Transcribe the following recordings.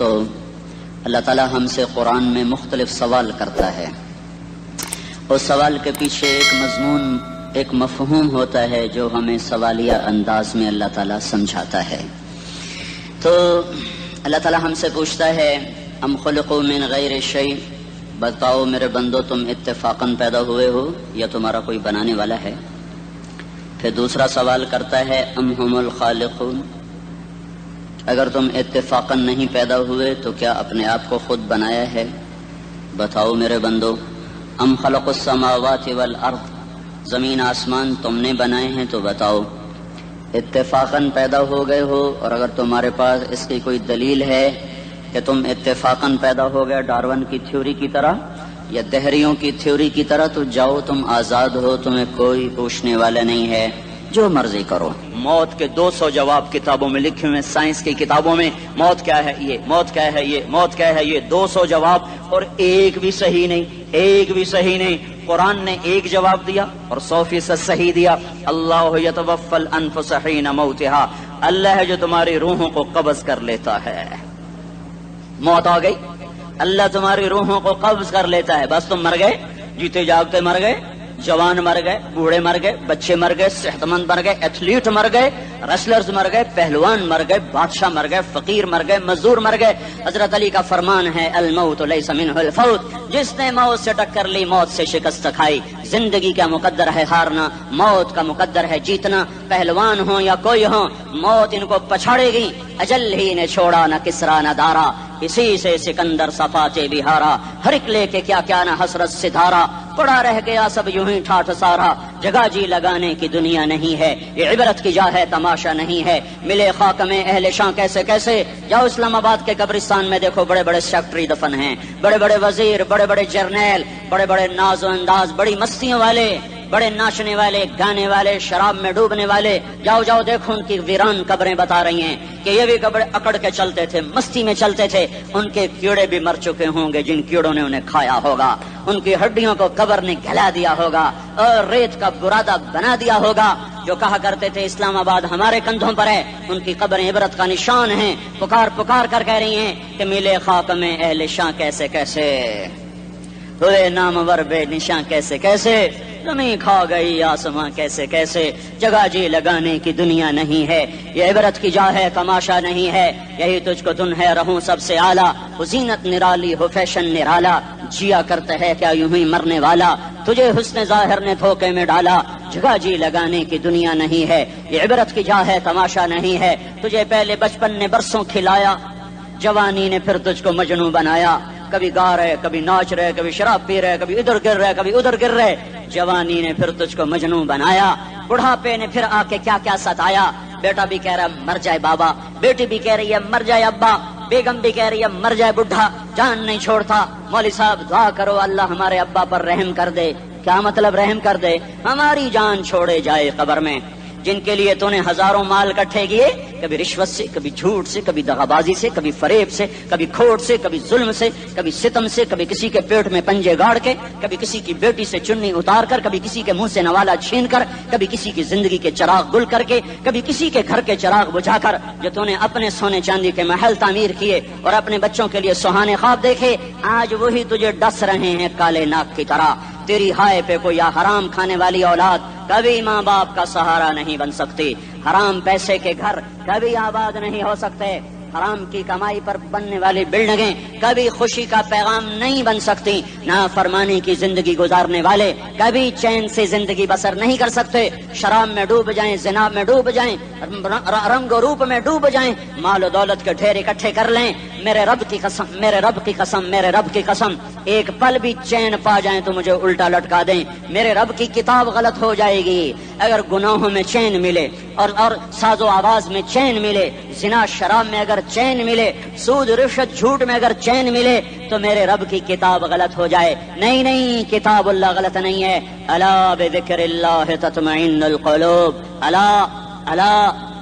دوستو، اللہ تعالیٰ ہم سے قرآن میں مختلف سوال کرتا ہے. اس سوال کے پیچھے ایک مضمون، ایک مفہوم ہوتا ہے جو ہمیں سوالیہ انداز میں اللہ تعالیٰ سمجھاتا ہے. تو اللہ تعالیٰ ہم سے پوچھتا ہے ام خلقوا من غیر شیء، بتاؤ میرے بندو تم اتفاقاً پیدا ہوئے ہو یا تمہارا کوئی بنانے والا ہے؟ پھر دوسرا سوال کرتا ہے ام ہم الخالقون، اگر تم اتفاقاً نہیں پیدا ہوئے تو کیا اپنے آپ کو خود بنایا ہے؟ بتاؤ میرے بندو. ام خلق السماوات والارض، زمین آسمان تم نے بنائے ہیں تو بتاؤ اتفاقاً پیدا ہو گئے ہو، اور اگر تمہارے پاس اس کی کوئی دلیل ہے کہ تم اتفاقاً پیدا ہو گئے ڈارون کی تھیوری کی طرح یا دہریوں کی تھیوری کی طرح، تو جاؤ تم آزاد ہو، تمہیں کوئی پوچھنے والا نہیں ہے، جو مرضی کرو. موت کے 200 جواب کتابوں میں لکھے ہوئے، سائنس کی کتابوں میں موت کیا ہے یہ، موت کیا ہے یہ، موت کیا ہے یہ، 200 جواب، اور ایک بھی صحیح نہیں، ایک بھی صحیح نہیں. قرآن نے ایک جواب دیا اور 100% صحیح دیا. اللہ یتوفی الانفس حین موتها، اللہ ہے جو تمہاری روحوں کو قبض کر لیتا ہے. موت آ گئی، اللہ تمہاری روحوں کو قبض کر لیتا ہے، بس تم مر گئے، جیتے جاگتے مر گئے، جوان مر گئے، بوڑھے مر گئے، بچے مر گئے، صحت مند مر گئے، ایتھلیٹ مر گئے، ریسلرز مر گئے، پہلوان مر گئے، بادشاہ مر گئے، فقیر مر گئے، مزدور مر گئے. حضرت علی کا فرمان ہے الموت لیس منہ الفوت، جس نے موت سے ٹکر لی موت سے شکست کھائی. زندگی کا مقدر ہے ہارنا، موت کا مقدر ہے جیتنا. پہلوان ہوں یا کوئی ہو، موت ان کو پچھاڑے گی. اجل ہی نے چھوڑا نہ کسرا نہ دارا، اسی سے سکندر صفاتے بہارا. ہر ایک لے کے کیا کیا نہ حسرت ستارہ، پڑا رہ گیا سب یوں ہی ٹھاٹھ سارا. جگہ جی لگانے کی دنیا نہیں ہے، یہ عبرت کی جا ہے تماشا نہیں ہے. ملے خاک میں اہل شاں کیسے کیسے، جاؤ اسلام آباد کے قبرستان میں دیکھو، بڑے بڑے سیکٹری دفن ہیں، بڑے بڑے وزیر، بڑے بڑے جرنیل، بڑے بڑے ناز و انداز، بڑی مستیوں والے، بڑے ناچنے والے، گانے والے، شراب میں ڈوبنے والے. جاؤ جاؤ دیکھو ان کی ویران قبریں بتا رہی ہیں کہ یہ بھی قبر اکڑ کے چلتے تھے، مستی میں چلتے تھے. ان کے کیڑے بھی مر چکے ہوں گے جن کیڑوں نے انہیں کھایا ہوگا. ان کی ہڈیوں کو قبر نے گلا دیا ہوگا اور ریت کا برادہ بنا دیا ہوگا. جو کہا کرتے تھے اسلام آباد ہمارے کندھوں پر ہے، ان کی قبریں عبرت کا نشان ہیں. پکار پکار کر کہہ رہی ہیں کہ ملے خاک میں اہل شاں کیسے کیسے، ہوئے نامور بے نشاں کیسے کیسے، زمین کھا گئی آسماں کیسے کیسے. جگہ جی لگانے کی دنیا نہیں ہے، یہ عبرت کی جا ہے تماشا نہیں ہے. یہی تجھ کو دن ہے رہوں سب سے اعلیٰ، وہ زینت نرالی ہو فیشن نرالا. جیا کرتا ہے کیا یوں ہی مرنے والا، تجھے حسن ظاہر نے دھوکے میں ڈالا. جگہ جی لگانے کی دنیا نہیں ہے، یہ عبرت کی جا ہے تماشا نہیں ہے. تجھے پہلے بچپن نے برسوں کھلایا، جوانی نے پھر تجھ کو مجنوں بنایا. کبھی گا رہے، کبھی ناچ رہے، کبھی شراب پی رہے، کبھی ادھر گر رہے، کبھی ادھر گر رہے. جوانی نے پھر تجھ کو مجنوں بنایا. بڑھاپے نے پھر آ کے کیا کیا ستایا. بیٹا بھی کہہ رہا ہے مر جائے بابا، بیٹی بھی کہہ رہی ہے مر جائے ابا، بیگم بھی کہہ رہی ہے مر جائے بڈھا، جان نہیں چھوڑتا. مولوی صاحب دعا کرو اللہ ہمارے ابا پر رحم کر دے. کیا مطلب رحم کر دے؟ ہماری جان چھوڑے جائے قبر میں. جن کے لیے تو نے ہزاروں مال اکٹھے کیے، کبھی رشوت سے، کبھی جھوٹ سے، کبھی دغابازی سے، کبھی فریب سے، کبھی کھوٹ سے، کبھی ظلم سے، کبھی ستم سے، کبھی کسی کے پیٹ میں پنجے گاڑ کے، کبھی کسی کی بیٹی سے چننی اتار کر، کبھی کسی کے منہ سے نوالا چھین کر، کبھی کسی کی زندگی کے چراغ گل کر کے، کبھی کسی کے گھر کے چراغ بجھا کر. جو تو نے اپنے سونے چاندی کے محل تعمیر کیے اور اپنے بچوں کے لیے سہانے خواب دیکھے، آج وہی تجھے ڈس رہے ہیں کالے ناک کی طرح. تیری ہائے پہ کوئی حرام کھانے والی اولاد کبھی ماں باپ کا سہارا نہیں بن سکتی. حرام پیسے کے گھر کبھی آباد نہیں ہو سکتے. حرام کی کمائی پر بننے والی بلڈنگیں کبھی خوشی کا پیغام نہیں بن سکتی. نافرمانی کی زندگی گزارنے والے کبھی چین سے زندگی بسر نہیں کر سکتے. شراب میں ڈوب جائیں، زنا میں ڈوب جائیں، رنگ و روپ میں ڈوب جائیں، مال و دولت کے ڈھیر اکٹھے کر لیں، میرے رب کی قسم، میرے رب کی قسم، میرے رب کی قسم، ایک پل بھی چین پا جائیں تو مجھے الٹا لٹکا دیں. میرے رب کی کتاب غلط ہو جائے گی. اگر گناہوں میں چین ملے اور ساز و آواز میں چین ملے، زنا شراب میں اگر چین ملے، سود رشوت جھوٹ میں اگر چین ملے، تو میرے رب کی کتاب غلط ہو جائے. نہیں نہیں، کتاب اللہ غلط نہیں ہے. الا بذکر اللہ تطمئن القلوب، الا الا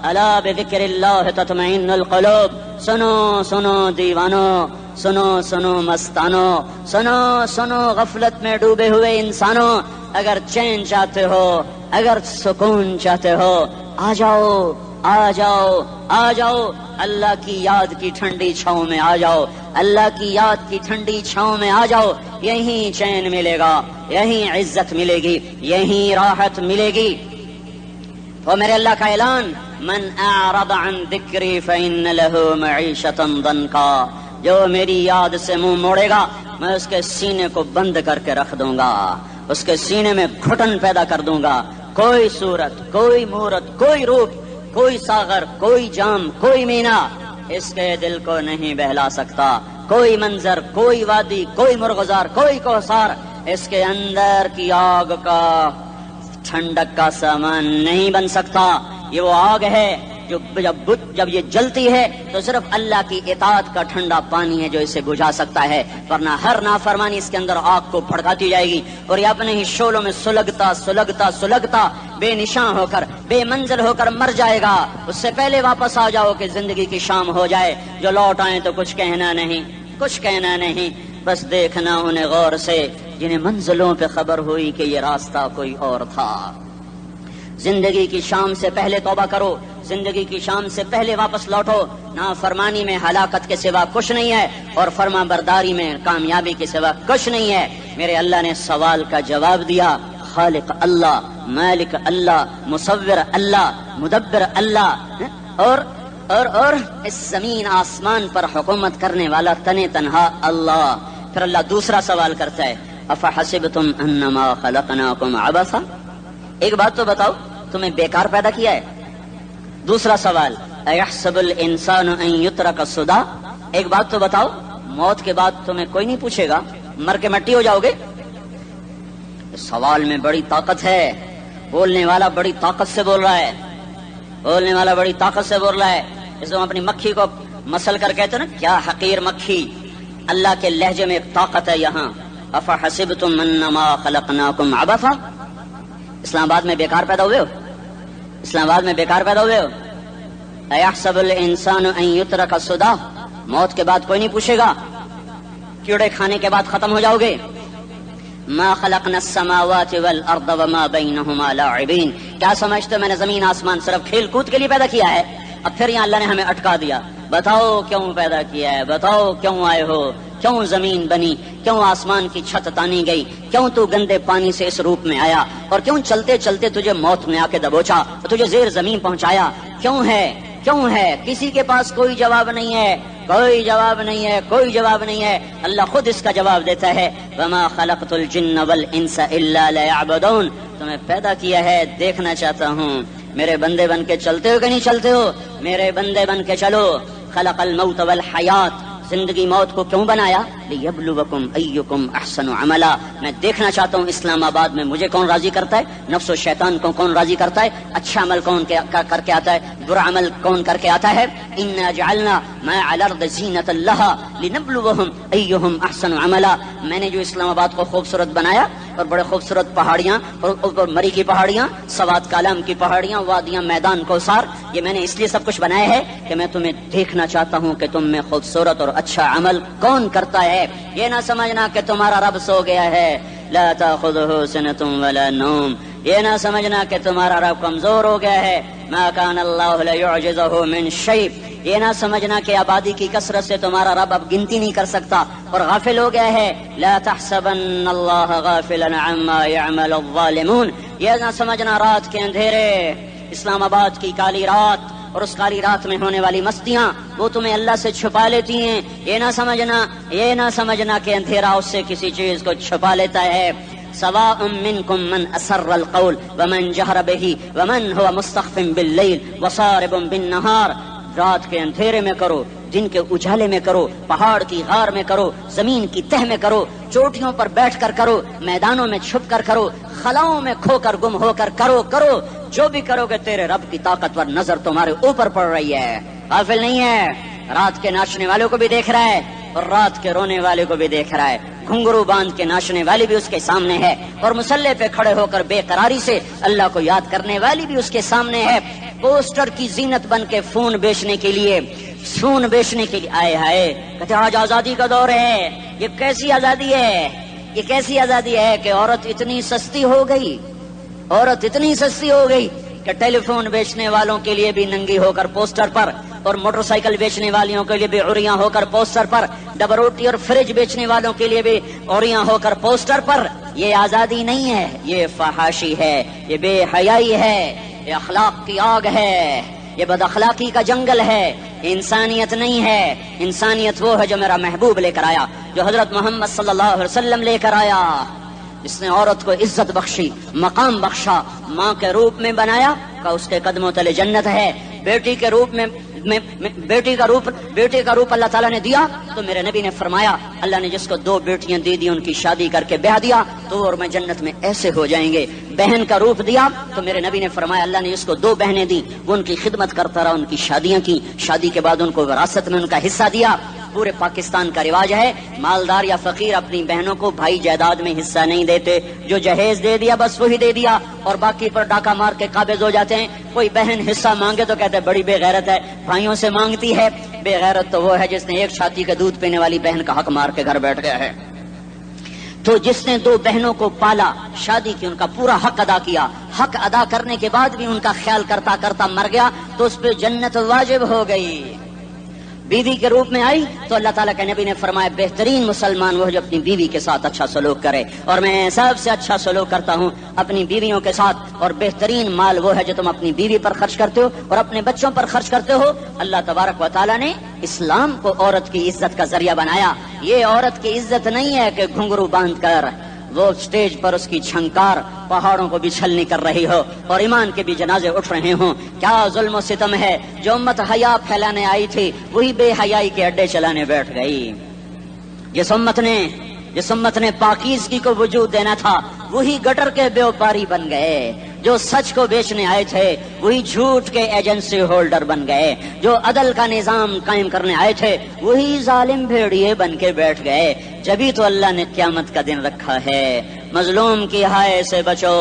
الا بذکر اللہ تطمئن القلوب. سنو سنو دیوانو، سنو سنو مستانو، سنو سنو غفلت میں ڈوبے ہوئے انسانوں. اگر چین چاہتے ہو، اگر سکون چاہتے ہو، آ جاؤ آ جاؤ آ جاؤ اللہ کی یاد کی ٹھنڈی چھاؤں میں آ جاؤ، اللہ کی یاد کی ٹھنڈی چھاؤں میں آ جاؤ، یہیں چین ملے گا، یہیں عزت ملے گی، یہیں راحت ملے گی۔ وہ میرے اللہ کا اعلان، من اعرض عن ذکری فإن له معیشۃ ضنکا، جو میری یاد سے منہ موڑے گا میں اس کے سینے کو بند کر کے رکھ دوں گا، اس کے سینے میں گھٹن پیدا کر دوں گا۔ کوئی صورت، کوئی مورت، کوئی روپ، کوئی ساغر، کوئی جام، کوئی مینا اس کے دل کو نہیں بہلا سکتا، کوئی منظر، کوئی وادی، کوئی مرغزار، کوئی کوثر اس کے اندر کی آگ کا ٹھنڈک کا سامان نہیں بن سکتا۔ یہ وہ آگ ہے جو جب یہ جلتی ہے تو صرف اللہ کی اطاعت کا ٹھنڈا پانی ہے جو اسے بجھا سکتا ہے، ورنہ ہر نافرمانی اس کے اندر آگ کو بھڑکاتی جائے گی اور یہ اپنے ہی شعلوں میں سلگتا سلگتا سلگتا بے نشاں ہو کر، بے منزل ہو کر مر جائے گا۔ اس سے پہلے واپس آ جاؤ کہ زندگی کی شام ہو جائے۔ جو لوٹ آئیں تو کچھ کہنا نہیں، کچھ کہنا نہیں، بس دیکھنا انہیں غور سے جنہیں منزلوں پہ خبر ہوئی کہ یہ راستہ کوئی اور تھا۔ زندگی کی شام سے پہلے توبہ کرو، زندگی کی شام سے پہلے واپس لوٹو۔ نافرمانی میں ہلاکت کے سوا کچھ نہیں ہے اور فرما برداری میں کامیابی کے سوا کچھ نہیں ہے۔ میرے اللہ نے سوال کا جواب دیا، خالق اللہ، مالک اللہ، مصور اللہ، مدبر اللہ، اور اس زمین آسمان پر حکومت کرنے والا تنے تنہا اللہ۔ پھر اللہ دوسرا سوال کرتا ہے، افحسبتم انما خلقناکم عبثا، ایک بات تو بتاؤ، تمہیں بیکار پیدا کیا ہے؟ دوسرا سوال، ایحسب الانسان ان یترک سدی، ایک بات تو بتاؤ، موت کے بعد تمہیں کوئی نہیں پوچھے گا، مر کے مٹی ہو جاؤ گے؟ سوال میں بڑی طاقت ہے، بولنے والا بڑی طاقت سے بول رہا ہے، بولنے والا بڑی طاقت سے بول رہا ہے۔ اس کو اپنی مکھی کو مسل کر کہتے نا، کیا حقیر مکھی، اللہ کے لہجے میں ایک طاقت ہے یہاں۔ افحسبتم انما خلقناکم عبثا، اسلام آباد میں بیکار پیدا ہوئے ہو؟ اسلام آباد میں بیکار پیدا ہوئے ہو؟ ایحسب الانسان ان یترک سدی، موت کے بعد کوئی نہیں پوچھے گا، کیڑے کھانے کے بعد ختم ہو جاؤ گے۔ ما خلقنا السماوات والارض وما بینہما لاعبین، کیا سمجھتے ہو میں نے زمین آسمان صرف کھیل کود کے لیے پیدا کیا ہے؟ اب پھر یہاں اللہ نے ہمیں اٹکا دیا، بتاؤ کیوں پیدا کیا ہے، بتاؤ کیوں آئے ہو، کیوں زمین بنی، کیوں آسمان کی چھت تانی گئی، کیوں تو گندے پانی سے اس روپ میں آیا، اور کیوں چلتے چلتے تجھے موت نے آ کے دبوچا اور تجھے زیر زمین پہنچایا، کیوں ہے، کیوں ہے؟ کسی کے پاس کوئی جواب نہیں ہے، کوئی جواب نہیں ہے، کوئی جواب نہیں ہے، اللہ خود اس کا جواب دیتا ہے، وما خلقت الجن والانس الا لیعبدون، تمہیں پیدا کیا ہے دیکھنا چاہتا ہوں میرے بندے بن کے چلتے ہو کہ نہیں چلتے ہو، میرے بندے بن کے چلو۔ خلق الموت والحیات، زندگی موت کو کیوں بنایا؟ لیبلوکم ایکم احسن عملا، میں دیکھنا چاہتا ہوں اسلام آباد میں مجھے کون راضی کرتا ہے، نفس و شیطان کو کون راضی کرتا ہے، اچھا عمل کون کر کے آتا ہے، برا عمل کون کر کے آتا ہے۔ انا جعلنا ما علی الارض زینۃ لها لنبلوہم ایہم احسن عملا، میں نے جو اسلام آباد کو خوبصورت بنایا اور بڑے خوبصورت پہاڑیاں اور مری کی پہاڑیاں، سوات کالام کی پہاڑیاں، وادیاں، میدان کوثر، یہ میں نے اس لیے سب کچھ بنایا ہے کہ میں تمہیں دیکھنا چاہتا ہوں کہ تم میں خوبصورت اور اچھا عمل کون کرتا ہے۔ یہ نہ سمجھنا کہ تمہارا رب سو گیا ہے، لا تاخذہ سنۃ ولا نوم، یہ نہ سمجھنا کہ تمہارا رب کمزور ہو گیا ہے، ما کان اللہ لیعجزہ من شیء، یہ نہ سمجھنا کہ آبادی کی کثرت سے تمہارا رب اب گنتی نہیں کر سکتا اور غافل ہو گیا ہے، لا تحسبن اللہ غافلا عما يعمل الظالمون، یہ نہ سمجھنا رات کے اندھیرے، اسلام آباد کی کالی رات اور اس کالی رات میں ہونے والی مستیاں وہ تمہیں اللہ سے چھپا لیتی ہیں، یہ نہ سمجھنا کہ اندھیرا اس سے کسی چیز کو چھپا لیتا ہے۔ سواء منکم من اسر القول ومن جہر به ومن هو مستخف باللیل وصارب بالنہار، رات کے اندھیرے میں کرو، دن کے اجالے میں کرو، پہاڑ کی غار میں کرو، زمین کی تہ میں کرو، چوٹیوں پر بیٹھ کر کرو، میدانوں میں چھپ کر کرو، خلاؤں میں کھو کر گم ہو کر کرو، جو بھی کرو گے تیرے رب کی طاقتور نظر تمہارے اوپر پڑ رہی ہے، غافل نہیں ہے، رات کے ناچنے والوں کو بھی دیکھ رہا ہے اور رات کے رونے والے کو بھی دیکھ رہا ہے، گھنگرو باندھ کے ناچنے والی بھی اس کے سامنے ہے اور مسلح پہ کھڑے ہو کر بے قراری سے اللہ کو یاد کرنے والی بھی اس کے سامنے ہے، پوسٹر کی زینت بن کے فون بیچنے کے لیے آئے ہائے، کہتے آج آزادی کا دور ہے، یہ کیسی آزادی ہے، یہ کیسی آزادی ہے کہ عورت اتنی سستی ہو گئی کہ ٹیلی فون بیچنے والوں کے لیے بھی ننگی ہو کر پوسٹر پر، اور موٹر سائیکل بیچنے والیوں کے لیے بھی عریاں ہو کر پوسٹر پر، ڈبل روٹی اور فریج بیچنے والوں کے لیے بھی عریاں ہو کر پوسٹر پر. یہ آزادی نہیں ہے، یہ فحاشی ہے، یہ بے حیائی ہے، یہ اخلاق کی آگ ہے، یہ بد اخلاقی کا جنگل ہے. انسانیت نہیں ہے. انسانیت وہ ہے جو میرا محبوب لے کر آیا، جو حضرت محمد صلی اللہ علیہ وسلم لے کر آیا، جس نے عورت کو عزت بخشی، مقام بخشا، ماں کے روپ میں بنایا کہ اس کے قدموں تلے جنت ہے. بیٹی کے روپ میں بیٹی کا روپ اللہ تعالیٰ نے دیا تو میرے نبی نے فرمایا اللہ نے جس کو 2 بیٹیاں دے دی ان کی شادی کر کے بیاہ دیا تو اور میں جنت میں ایسے ہو جائیں گے. بہن کا روپ دیا تو میرے نبی نے فرمایا اللہ نے جس کو 2 بہنیں دی وہ ان کی خدمت کرتا رہا، ان کی شادیاں کی، شادی کے بعد ان کو وراثت میں ان کا حصہ دیا. پورے پاکستان کا رواج ہے مالدار یا فقیر اپنی بہنوں کو بھائی جائیداد میں حصہ نہیں دیتے، جو جہیز دے دیا بس وہی دے دیا اور باقی پر ڈاکہ مار کے قابض ہو جاتے ہیں. کوئی بہن حصہ مانگے تو کہتے ہیں بڑی بے غیرت ہے، بھائیوں سے مانگتی ہے. بے غیرت تو وہ ہے جس نے ایک چھاتی کے دودھ پینے والی بہن کا حق مار کے گھر بیٹھ گیا ہے. تو جس نے 2 بہنوں کو پالا، شادی کی، ان کا پورا حق ادا کیا، حق ادا کرنے کے بعد بھی ان کا خیال کرتا کرتا مر گیا تو اس پہ جنت واجب ہو گئی. بیوی کے روپ میں آئی تو اللہ تعالیٰ کے نبی نے فرمایا بہترین مسلمان وہ جو اپنی بیوی کے ساتھ اچھا سلوک کرے، اور میں سب سے اچھا سلوک کرتا ہوں اپنی بیویوں کے ساتھ. اور بہترین مال وہ ہے جو تم اپنی بیوی پر خرچ کرتے ہو اور اپنے بچوں پر خرچ کرتے ہو. اللہ تبارک و تعالیٰ نے اسلام کو عورت کی عزت کا ذریعہ بنایا. یہ عورت کی عزت نہیں ہے کہ گھنگرو باندھ کر وہ سٹیج پر اس کی چھنکار پہاڑوں کو بھی چھلنی کر رہی ہو اور ایمان کے بھی جنازے اٹھ رہے ہوں. کیا ظلم و ستم ہے. جو امت حیا پھیلانے آئی تھی وہی بے حیائی کے اڈے چلانے بیٹھ گئی. جس امت نے پاکیزگی کو وجود دینا تھا وہی گٹر کے بیوپاری بن گئے. جو سچ کو بیچنے آئے تھے وہی جھوٹ کے ایجنسی ہولڈر بن گئے. جو عدل کا نظام قائم کرنے آئے تھے وہی ظالم بھیڑیے بن کے بیٹھ گئے. جبھی تو اللہ نے قیامت کا دن رکھا ہے. مظلوم کی ہائے سے بچو.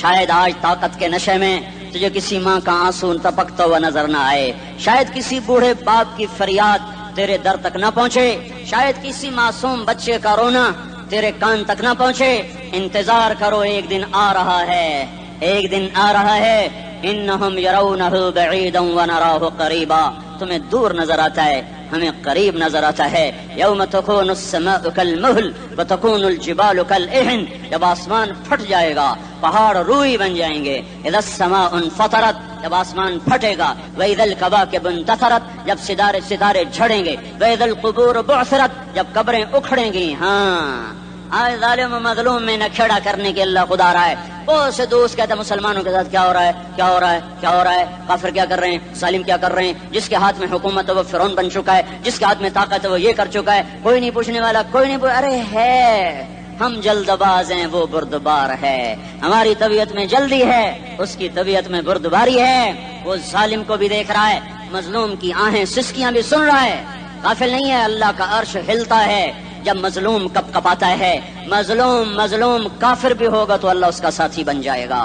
شاید آج طاقت کے نشے میں تجھے کسی ماں کا آنسو ٹپکتا ہوا نظر نہ آئے، شاید کسی بوڑھے باپ کی فریاد تیرے در تک نہ پہنچے، شاید کسی معصوم بچے کا رونا تیرے کان تک نہ پہنچے. انتظار کرو، ایک دن آ رہا ہے، ایک دن آ رہا ہے. انہم یرونہ بعیدا ونراہ قریبا. تمہیں دور نظر آتا ہے، ہمیں قریب نظر آتا ہے. یوم تکون السماء کالمہل وتکون الجبال کالعہن. جب آسمان پھٹ جائے گا پہاڑ روئی بن جائیں گے. اذا السماء انفطرت. جب آسمان پھٹے گا. واذا الکواکب انتثرت. جب ستارے جھڑیں گے. واذا القبور بعثرت. جب قبریں اکھڑیں گی. ہاں آج ظالم و مظلوم میں نہ کھڑا کرنے کے اللہ خدا رہا ہے. بہت سے دوست کہتے ہیں مسلمانوں کے ساتھ کیا ہو رہا ہے، کیا ہو رہا ہے، کیا ہو رہا ہے، کافر کیا کر رہے ہیں، ظالم کیا کر رہے ہیں. جس کے ہاتھ میں حکومت ہے وہ فرعون بن چکا ہے، جس کے ہاتھ میں طاقت ہے وہ یہ کر چکا ہے. کوئی نہیں پوچھنے والا، کوئی نہیں ارے ہے ہم جلد باز ہیں، وہ بردبار ہے. ہماری طبیعت میں جلدی ہے، اس کی طبیعت میں بردباری ہے. وہ ظالم کو بھی دیکھ رہا ہے، مظلوم کی آہیں سسکیاں بھی سن رہا ہے. غافل نہیں ہے. اللہ کا عرش ہلتا ہے جب مظلوم کپ کپاتا ہے. مظلوم کافر بھی ہوگا تو اللہ اس کا ساتھی بن جائے گا.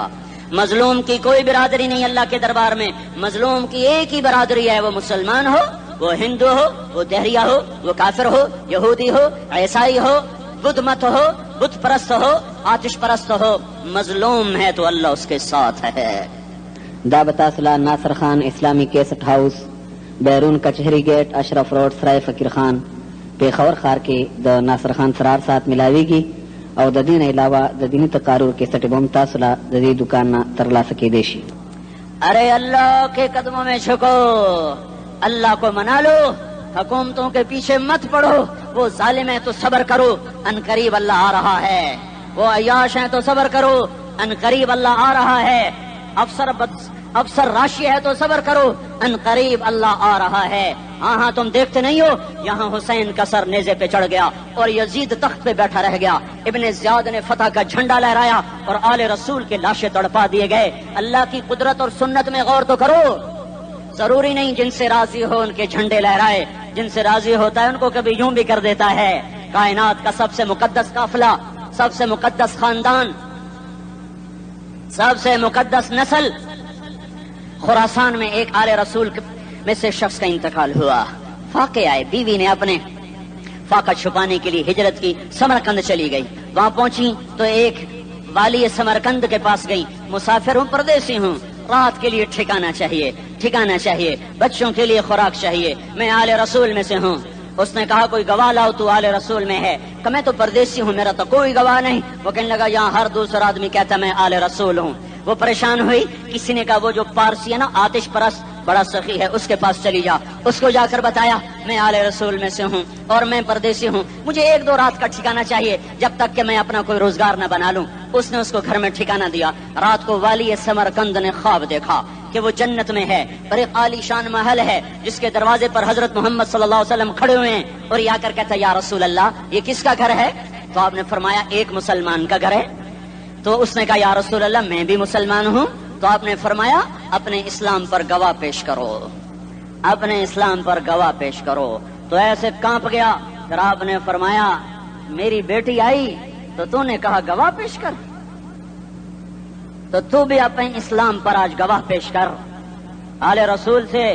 مظلوم کی کوئی برادری نہیں اللہ کے دربار میں. مظلوم کی ایک ہی برادری ہے، وہ مسلمان ہو، وہ ہندو ہو، وہ دہریہ ہو، وہ کافر ہو، یہودی ہو، عیسائی ہو، بدھ مت ہو، بت پرست ہو، آتش پرست ہو. مظلوم ہے تو اللہ اس کے ساتھ ہے. دا بتاسلا ناصر خان اسلامی کیسٹ ہاؤس، بیرون کچہری گیٹ، اشرف روڈ، سرائے فقیر خان، پیښور ښار کې د ناصر خان سرار سات ملاویږي او د دې نه علاوه د دیني تقارر کیسټ به هم تاسو له د دې دکان نه ترلاسه کیدی شي. ارے اللہ کے قدموں میں جھکو، اللہ کو منا لو، حکومتوں کے پیچھے مت پڑو. وہ ظالم ہے تو صبر کرو، ان قریب اللہ آ رہا ہے. وہ عیاش ہیں تو صبر کرو، ان قریب اللہ آ رہا ہے. افسر راشی ہے تو صبر کرو، ان قریب اللہ آ رہا ہے. ہاں تم دیکھتے نہیں ہو یہاں حسین کا سر نیزے پہ چڑھ گیا اور یزید تخت پہ بیٹھا رہ گیا. ابن زیاد نے فتح کا جھنڈا لہرایا اور آل رسول کے لاشیں تڑپا دیے گئے. اللہ کی قدرت اور سنت میں غور تو کرو. ضروری نہیں جن سے راضی ہو ان کے جھنڈے لہرائے، جن سے راضی ہوتا ہے ان کو کبھی یوں بھی کر دیتا ہے. کائنات کا سب سے مقدس قافلہ، سب سے مقدس خاندان، سب سے مقدس نسل، خراسان میں ایک آل رسول میں سے شخص کا انتقال ہوا. فاقے آئے، بیوی نے اپنے فاقہ چھپانے کے لیے ہجرت کی، سمرقند چلی گئی. وہاں پہنچی تو ایک والی سمرقند کے پاس گئی. مسافر ہوں، پردیسی ہوں، رات کے لیے ٹھکانا چاہیے، ٹھکانا چاہیے، بچوں کے لیے خوراک چاہیے۔ میں آل رسول میں سے ہوں۔ اس نے کہا کوئی گواہ لاؤ، تو آل رسول میں ہے؟ کہ میں تو پردیسی ہوں، میرا تو کوئی گواہ نہیں۔ وہ کہنے لگا یہاں ہر دوسرا آدمی کہتا میں آل رسول ہوں۔ وہ پریشان ہوئی، کسی نے کہا وہ جو پارسی ہے نا آتش پرست بڑا سخی ہے، اس کے پاس چلی جا۔ اس کو جا کر بتایا میں آل رسول میں سے ہوں اور میں پردیسی ہوں، مجھے 1-2 رات کا ٹھکانہ چاہیے جب تک کہ میں اپنا کوئی روزگار نہ بنا لوں۔ اس نے اس کو گھر میں ٹھکانہ دیا۔ رات کو والی سمرقند نے خواب دیکھا کہ وہ جنت میں ہے اور ایک عالی شان محل ہے جس کے دروازے پر حضرت محمد صلی اللہ علیہ وسلم کھڑے ہوئے ہیں، اور یہ آ کر کہتا یا رسول اللہ یہ کس کا گھر ہے؟ تو آپ نے فرمایا ایک مسلمان کا گھر ہے۔ تو اس نے کہا یا رسول اللہ میں بھی مسلمان ہوں۔ تو آپ نے فرمایا اپنے اسلام پر گواہ پیش کرو، اپنے اسلام پر گواہ پیش کرو۔ تو ایسے کانپ گیا۔ پھر آپ نے فرمایا میری بیٹی آئی تو تو نے کہا گواہ پیش کر، تو بھی اپنے اسلام پر آج گواہ پیش کر۔ آل رسول سے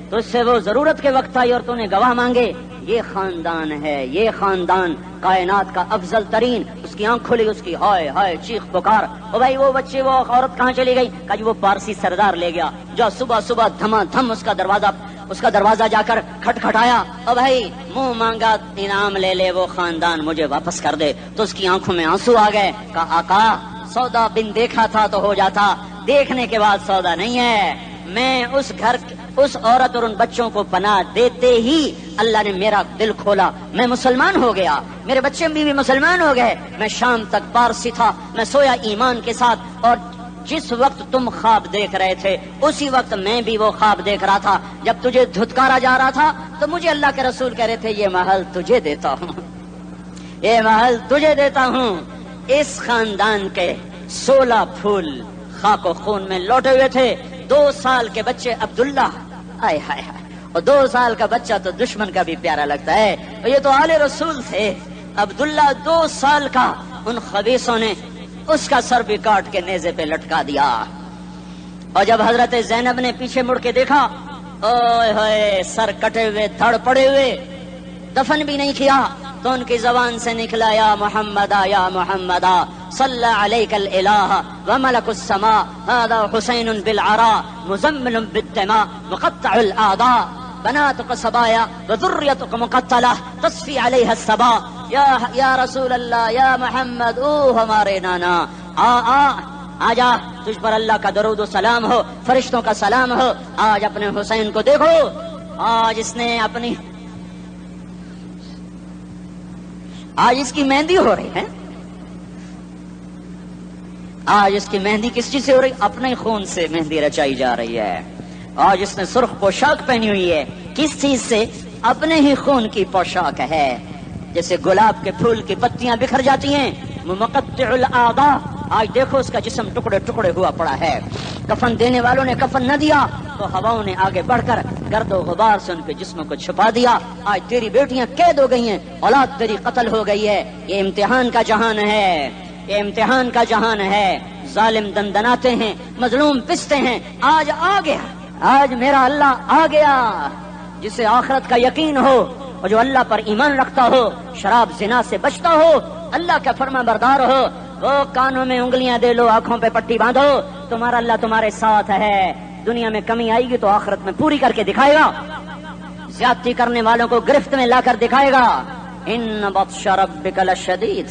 تجھ سے وہ ضرورت کے وقت آئی اور تو نے گواہ مانگے۔ یہ خاندان ہے، یہ خاندان کائنات کا افضل ترین۔ اس کی آنکھ کھلی، اس کی ہائے ہائے چیخ پکار، او بھائی وہ بچے وہ عورت کہاں چلی گئی؟ کہ وہ پارسی سردار لے گیا۔ جو صبح صبح دھما دھم اس کا دروازہ جا کر کھٹکھٹایا، او بھائی منہ مانگا انعام لے لے، وہ خاندان مجھے واپس کر دے۔ تو اس کی آنکھوں میں آنسو آ گئے۔ کہا آقا سودا بن دیکھا تھا تو ہو جاتا، دیکھنے کے بعد سودا نہیں ہے۔ میں اس گھر اس عورت اور ان بچوں کو پناہ دیتے ہی اللہ نے میرا دل کھولا، میں مسلمان ہو گیا، میرے بچے بھی مسلمان ہو گئے۔ میں شام تک پارسی تھا، میں سویا ایمان کے ساتھ، اور جس وقت تم خواب دیکھ رہے تھے اسی وقت میں بھی وہ خواب دیکھ رہا تھا۔ جب تجھے دھتکارا جا رہا تھا تو مجھے اللہ کے رسول کہہ رہے تھے یہ محل تجھے دیتا ہوں، یہ محل تجھے دیتا ہوں۔ اس خاندان کے 16 پھول خاک و خون میں لوٹے ہوئے تھے۔ 2 سال کے بچے عبداللہ، آئے ہائے ہائے، اور 2 سال کا بچہ تو دشمن کا بھی پیارا لگتا ہے، اور یہ تو آل رسول تھے۔ عبداللہ 2 سال کا، ان خبیثوں نے اس کا سر بھی کاٹ کے نیزے پہ لٹکا دیا۔ اور جب حضرت زینب نے پیچھے مڑ کے دیکھا، اوئے ہوئے سر کٹے ہوئے، دھڑ پڑے ہوئے، دفن بھی نہیں کیا، تو ان کی زبان سے نکلا یا محمدا یا محمدا صلی علیک الالہ وملک السماء هذا حسین بالعراء مزمل بالدماء مقطع الاعضاء بناتك صبايا وذريتك مقتلہ تصفی علیہ الصبا۔ یا رسول اللہ یا محمد، او ہمارے نانا، آ جا، تجھ پر اللہ کا درود و سلام ہو، فرشتوں کا سلام ہو۔ آج اپنے حسین کو دیکھو، آج اس نے آج اس کی مہندی ہو رہی ہے۔ آج اس کی مہندی کس چیز سے ہو رہی؟ اپنے خون سے مہندی رچائی جا رہی ہے۔ آج اس نے سرخ پوشاک پہنی ہوئی ہے، کس چیز سے؟ اپنے ہی خون کی پوشاک ہے۔ جیسے گلاب کے پھول کی پتیاں بکھر جاتی ہیں، مقطع الاعضاء، آج دیکھو اس کا جسم ٹکڑے ٹکڑے ہوا پڑا ہے۔ کفن دینے والوں نے کفن نہ دیا تو ہواؤں نے آگے بڑھ کر گرد و غبار سے ان کے جسموں کو چھپا دیا۔ آج تیری بیٹیاں قید ہو گئی ہیں، اولاد تیری قتل ہو گئی ہے۔ یہ امتحان کا جہان ہے، یہ امتحان کا جہان ہے۔ ظالم دندناتے ہیں، مظلوم پستے ہیں۔ آج آ گیا، آج میرا اللہ آ گیا۔ جسے آخرت کا یقین ہو اور جو اللہ پر ایمان رکھتا ہو، شراب زنا سے بچتا ہو، اللہ کا فرما بردار ہو، وہ کانوں میں انگلیاں دے لو، آنکھوں پہ پٹی باندھو، تمہارا اللہ تمہارے ساتھ ہے۔ دنیا میں کمی آئے گی تو آخرت میں پوری کر کے دکھائے گا۔ زیادتی کرنے والوں کو گرفت میں لا کر دکھائے گا۔ ان بطش ربک لشدید،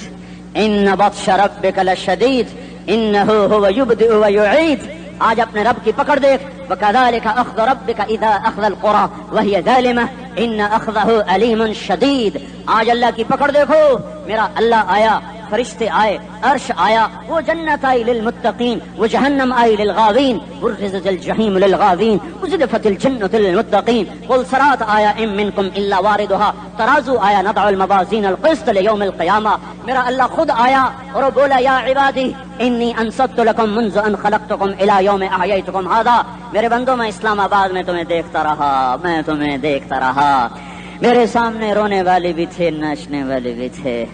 ان بطش ربک لشدید انہ هو یبدئ ویعید۔ آج اپنے رب کی پکڑ دیکھ، وکذالک اخذ ربک اذا اخذ القری وہی ظالمہ ان اخذہ علیم شدید۔ آج اللہ کی پکڑ دیکھو، میرا اللہ آیا، فرشتے آئے، عرش آیا، وہ جنت آئی للمتقین، وہ جہنم آئی للغاوین، برزت الجحیم للغاوین، ازلفت الجنۃ للمتقین، قل صراط آیا ام منکم الا واردها، ترازو آیا نضع الموازین القسط لیوم القیامہ۔ میرا اللہ خود آیا اور وہ بولا یا عبادی انی انصت لکم منذ ان خلقتکم الی یوم احییتکم ھذا۔ میرے بندوں، میں اسلام آباد میں تمہیں دیکھتا رہا، میں تمہیں دیکھتا رہا۔ میرے سامنے رونے والے بھی تھے، ناچنے والے بھی تھے،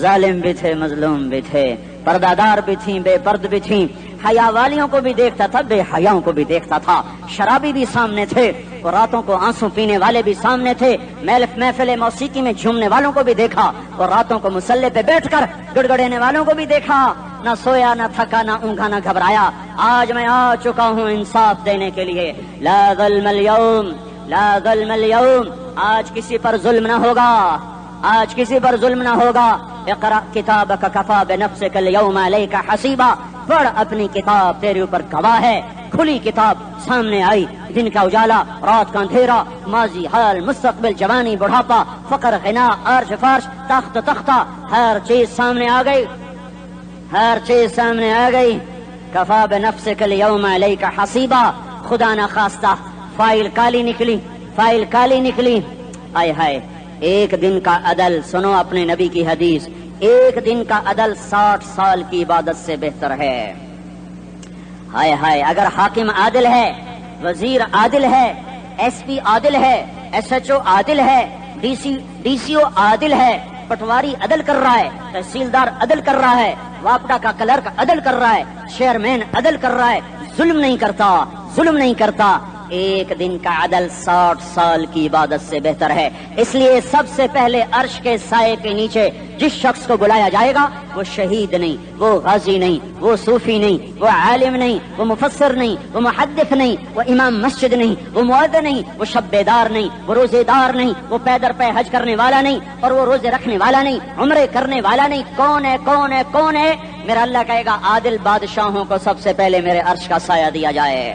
ظالم بھی تھے، مظلوم بھی تھے، پردہ دار بھی تھیں، بے پرد بھی تھیں، حیا والیوں کو بھی دیکھتا تھا، بے حیاؤں کو بھی دیکھتا تھا، شرابی بھی سامنے تھے اور راتوں کو آنسو پینے والے بھی سامنے تھے، محفل موسیقی میں جھومنے والوں کو بھی دیکھا اور راتوں کو مصلی پہ بیٹھ کر گڑگڑانے والوں کو بھی دیکھا۔ نہ سویا نہ تھکا نہ اونگا نہ گھبرایا. آج میں آ چکا ہوں انصاف دینے کے لیے. لا ظلم اليوم لا ظلم اليوم. آج کسی پر ظلم نہ ہوگا, آج کسی پر ظلم نہ ہوگا. اقرأ کتابک کفا بنفسک اليوم علیک حسیبا. پڑھ اپنی کتاب, تیرے اوپر گواہ ہے. کھلی کتاب سامنے آئی, دن کا اجالا, رات کا اندھیرا, ماضی, حال, مستقبل, جوانی, بڑھاپا, فقر, غنا, عرش, فرش, تخت, تختہ, ہر چیز سامنے آ گئی, ہر چیز سامنے آ گئی. کفا بنفسک اليوم علیک حسیبا. خدا نہ خواستہ فائل کالی نکلی, فائل کالی نکلی. آئے ہائے, ایک دن کا عدل, سنو اپنے نبی کی حدیث, ایک دن کا عدل 60 سال کی عبادت سے بہتر ہے. ہائے ہائے, اگر حاکم عادل ہے, وزیر عادل ہے, ایس پی عادل ہے, ایس ایچ او عادل ہے, ڈی سی او عادل ہے, پٹواری عدل کر رہا ہے, تحصیلدار عدل کر رہا ہے, واپڈا کا کلرک عدل کر رہا ہے, چیئرمین عدل کر رہا ہے, ظلم نہیں کرتا, ظلم نہیں کرتا, ایک دن کا عدل 60 سال کی عبادت سے بہتر ہے. اس لیے سب سے پہلے عرش کے سائے کے نیچے جس شخص کو بلایا جائے گا وہ شہید نہیں, وہ غازی نہیں, وہ صوفی نہیں, وہ عالم نہیں, وہ مفسر نہیں, وہ محدث نہیں, وہ امام مسجد نہیں, وہ مؤذن نہیں, وہ شب بیدار نہیں, وہ روزے دار نہیں, وہ پیدر پہ حج کرنے والا نہیں, اور وہ روزے رکھنے والا نہیں, عمرے کرنے والا نہیں. کون ہے, کون ہے, کون ہے؟ میرا اللہ کہے گا عادل بادشاہوں کو سب سے پہلے میرے عرش کا سایہ دیا جائے.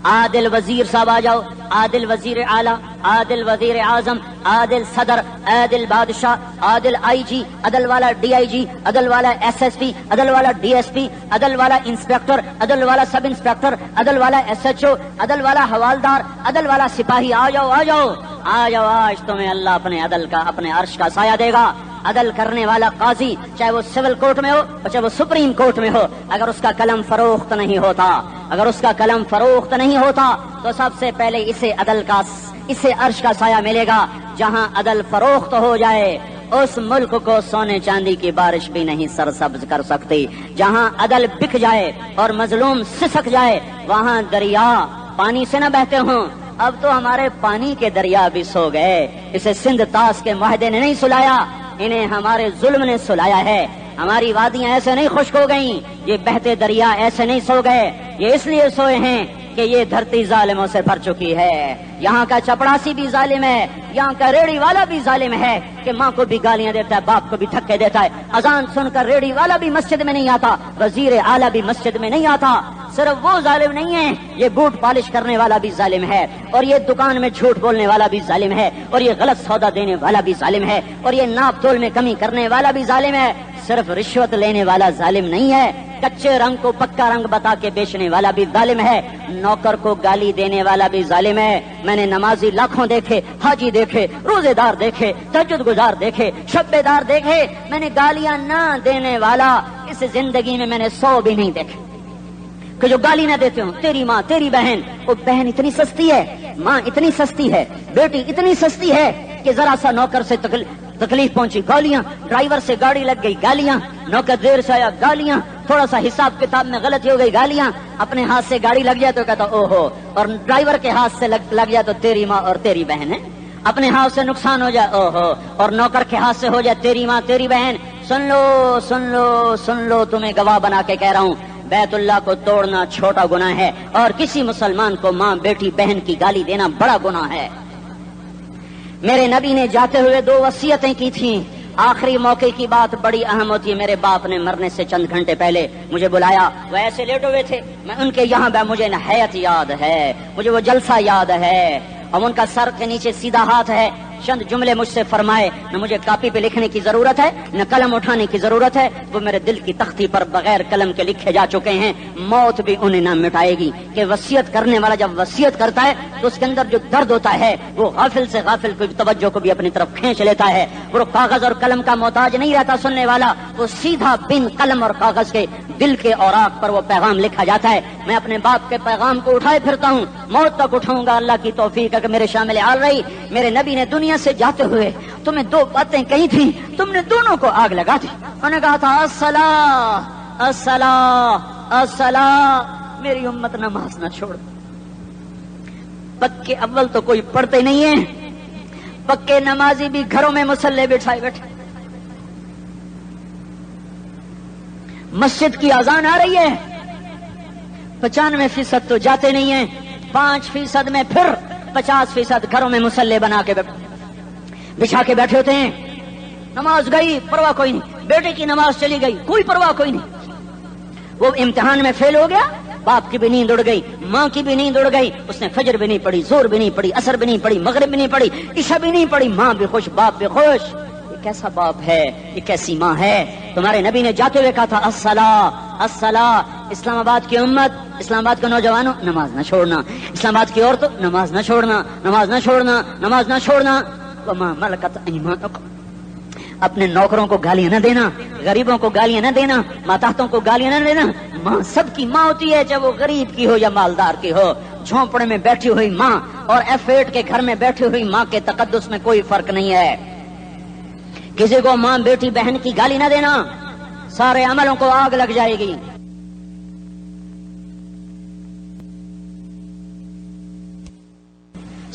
عادل وزیر صاحب آ جاؤ, عادل وزیر اعلیٰ, عادل وزیر اعظم, عادل صدر, عادل بادشاہ, عادل آئی جی, عدل والا ڈی آئی جی, عدل والا ایس ایس پی, عدل والا ڈی ایس پی, عدل والا انسپیکٹر, عدل والا سب انسپیکٹر, عدل والا ایس ایچ او, عدل والا حوالدار, عدل والا سپاہی. آ جاؤ, آ جاؤ, آ جاؤ, آج تمہیں اللہ اپنے عدل کا, اپنے عرش کا سایہ دے گا. عدل کرنے والا قاضی, چاہے وہ سول کورٹ میں ہو اور چاہے وہ سپریم کورٹ میں ہو, اگر اس کا قلم فروخت نہیں ہوتا, اگر اس کا قلم فروخت نہیں ہوتا تو سب سے پہلے اسے عدل کا, اسے عرش کا سایہ ملے گا. جہاں عدل فروخت ہو جائے اس ملک کو سونے چاندی کی بارش بھی نہیں سرسبز کر سکتی. جہاں عدل بک جائے اور مظلوم سسک جائے وہاں دریا پانی سے نہ بہتے ہوں. اب تو ہمارے پانی کے دریا بھی سو گئے. اسے سندھ طاس کے معاہدے نے نہیں سلایا, انہیں ہمارے ظلم نے سلایا ہے. ہماری وادیاں ایسے نہیں خشک ہو گئیں, یہ بہتے دریا ایسے نہیں سو گئے. یہ اس لیے سوئے ہیں کہ یہ دھرتی ظالموں سے بھر چکی ہے. یہاں کا چپڑاسی بھی ظالم ہے, یہاں کا ریڑھی والا بھی ظالم ہے کہ ماں کو بھی گالیاں دیتا ہے, باپ کو بھی دھکے دیتا ہے. اذان سن کر ریڑھی والا بھی مسجد میں نہیں آتا, وزیر اعلیٰ بھی مسجد میں نہیں آتا. صرف وہ ظالم نہیں ہے, یہ بوٹ پالش کرنے والا بھی ظالم ہے, اور یہ دکان میں جھوٹ بولنے والا بھی ظالم ہے, اور یہ غلط سودا دینے والا بھی ظالم ہے, اور یہ ناپ تول میں کمی کرنے والا بھی ظالم ہے. صرف رشوت لینے والا ظالم نہیں ہے, کچے رنگ کو پکا رنگ بتا کے بیچنے والا بھی ظالم ہے, نوکر کو گالی دینے والا بھی ظالم ہے. میں نے نمازی لاکھوں دیکھے, حاجی دیکھے, روزے دار دیکھے, تہجد گزار دیکھے, شب بیدار دیکھے, میں نے گالیاں نہ دینے والا اس زندگی میں نے 100 بھی نہیں دیکھے کہ جو گالی نہ دیتے ہوں. تیری ماں, تیری بہن, وہ بہن اتنی سستی ہے, ماں اتنی سستی ہے, بیٹی اتنی سستی ہے کہ ذرا سا نوکر سے تکلیف پہنچی گالیاں, ڈرائیور سے گاڑی لگ گئی گالیاں, نوکر دیر سے آیا گالیاں, تھوڑا سا حساب کتاب میں غلطی ہو گئی گالیاں, اپنے ہاتھ سے گاڑی لگ جائے تو کہتا او ہو, اور ڈرائیور کے ہاتھ سے لگ جائے تو تیری ماں اور تیری بہن ہے. اپنے ہاتھ سے نقصان ہو جائے او ہو, اور نوکر کے ہاتھ سے ہو جائے تیری ماں تیری بہن. سن لو, سن لو, سن لو, تمہیں گواہ بنا کے کہہ رہا ہوں, بیت اللہ کو توڑنا چھوٹا گناہ ہے, اور کسی مسلمان کو ماں, بیٹی, بہن کی گالی دینا بڑا گناہ ہے. میرے نبی نے جاتے ہوئے 2 وصیتیں کی تھیں. آخری موقع کی بات بڑی اہم ہوتی ہے. میرے باپ نے مرنے سے چند گھنٹے پہلے مجھے بلایا, وہ ایسے لیٹے ہوئے تھے, میں ان کے یہاں مجھے نہایت یاد ہے, مجھے وہ جلسہ یاد ہے, اور ان کا سر کے نیچے سیدھا ہاتھ ہے. چند جملے مجھ سے فرمائے, نہ مجھے کاپی پہ لکھنے کی ضرورت ہے نہ قلم اٹھانے کی ضرورت ہے, وہ میرے دل کی تختی پر بغیر قلم کے لکھے جا چکے ہیں. موت بھی انہیں نہ مٹائے گی کہ وصیت کرنے والا جب وصیت کرتا ہے تو اس کے اندر جو درد ہوتا ہے وہ غافل سے غافل کی توجہ کو بھی اپنی طرف کھینچ لیتا ہے. وہ کاغذ اور قلم کا محتاج نہیں رہتا سننے والا, وہ سیدھا بن قلم اور کاغذ کے دل کے اوراق پر وہ پیغام لکھا جاتا ہے. میں اپنے باپ کے پیغام کو اٹھائے پھرتا ہوں, موت تک اٹھاؤں گا, اللہ کی توفیق ہے کہ میرے شامل حال رہی. میرے نبی نے دنیا سے جاتے ہوئے تمہیں 2 باتیں کہی تھی, تم نے دونوں کو آگ لگا دی. انہوں نے کہا تھا الصلاۃ الصلاۃ الصلاۃ, میری امت نماز نہ چھوڑ. پکے اول تو کوئی پڑھتے نہیں ہے, پکے نمازی بھی گھروں میں مصلے بٹھائے بیٹھے. مسجد کی اذان آ رہی ہے، 95% تو جاتے نہیں ہیں، 5% میں پھر 50% گھروں میں مسلح بنا کے بچھا کے بیٹھے ہوتے ہیں. نماز گئی پرواہ کوئی نہیں، بیٹے کی نماز چلی گئی کوئی پرواہ کوئی نہیں. وہ امتحان میں فیل ہو گیا، باپ کی بھی نیند اڑ گئی، ماں کی بھی نیند اڑ گئی، اس نے فجر بھی نہیں پڑھی، زور بھی نہیں پڑھی، عصر بھی نہیں پڑھی، مغرب بھی نہیں پڑھی، عشاء بھی نہیں پڑھی، ماں بھی خوش باپ بھی خوش. یہ کیسا باپ ہے، یہ کیسی ماں ہے؟ تمہارے نبی نے جاتے ہوئے کہا تھا الصلاۃ الصلاۃ. اسلام آباد کی امت، اسلام آباد کے نوجوانوں، نماز نہ چھوڑنا. اسلام آباد کی عورتوں، نماز نہ چھوڑنا، نماز نہ چھوڑنا، نماز نہ چھوڑنا. وما ملکت ایمانکم، اپنے نوکروں کو گالیاں نہ دینا، غریبوں کو گالیاں نہ دینا، ماتحتوں کو گالیاں نہ دینا. ماں سب کی ماں ہوتی ہے، چاہے وہ غریب کی ہو یا مالدار کی ہو. جھونپڑے میں بیٹھی ہوئی ماں اور F8 کے گھر میں بیٹھی ہوئی ماں کے تقدس میں کوئی فرق نہیں ہے. کسی کو ماں بیٹی بہن کی گالی نہ دینا، سارے عملوں کو آگ لگ جائے گی.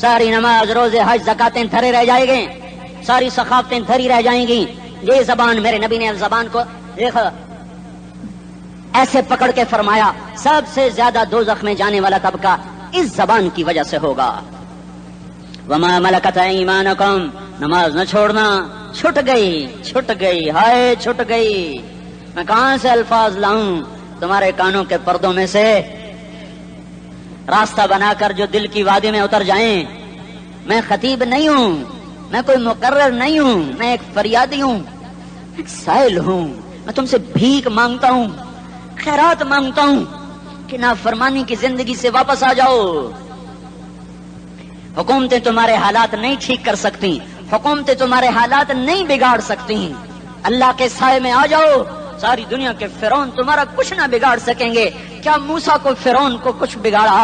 ساری نماز روزے حج زکاتیں دھرے رہ جائیں گے، ساری ثقافتیں دھری رہ جائیں گی. یہ زبان، میرے نبی نے زبان کو دیکھا ایسے پکڑ کے فرمایا سب سے زیادہ دوزخ میں جانے والا طبقہ اس زبان کی وجہ سے ہوگا. وما ملکت ایمانکم، نماز نہ چھوڑنا. چھٹ گئی ہائے چھٹ گئی. میں کہاں سے الفاظ لاؤں تمہارے کانوں کے پردوں میں سے راستہ بنا کر جو دل کی وادی میں اتر جائیں. میں خطیب نہیں ہوں، میں کوئی مقرر نہیں ہوں، میں ایک فریادی ہوں، ایک سائل ہوں. میں تم سے بھیک مانگتا ہوں، خیرات مانگتا ہوں کہ نافرمانی کی زندگی سے واپس آ جاؤ. حکومتیں تمہارے حالات نہیں ٹھیک کر سکتی، حکومتیں تمہارے حالات نہیں بگاڑ سکتی. اللہ کے سائے میں آ جاؤ. ساری دنیا کے فرعون تمہارا کچھ نہ بگاڑ سکیں گے. کیا موسیٰ کو فرعون کو کچھ بگاڑا؟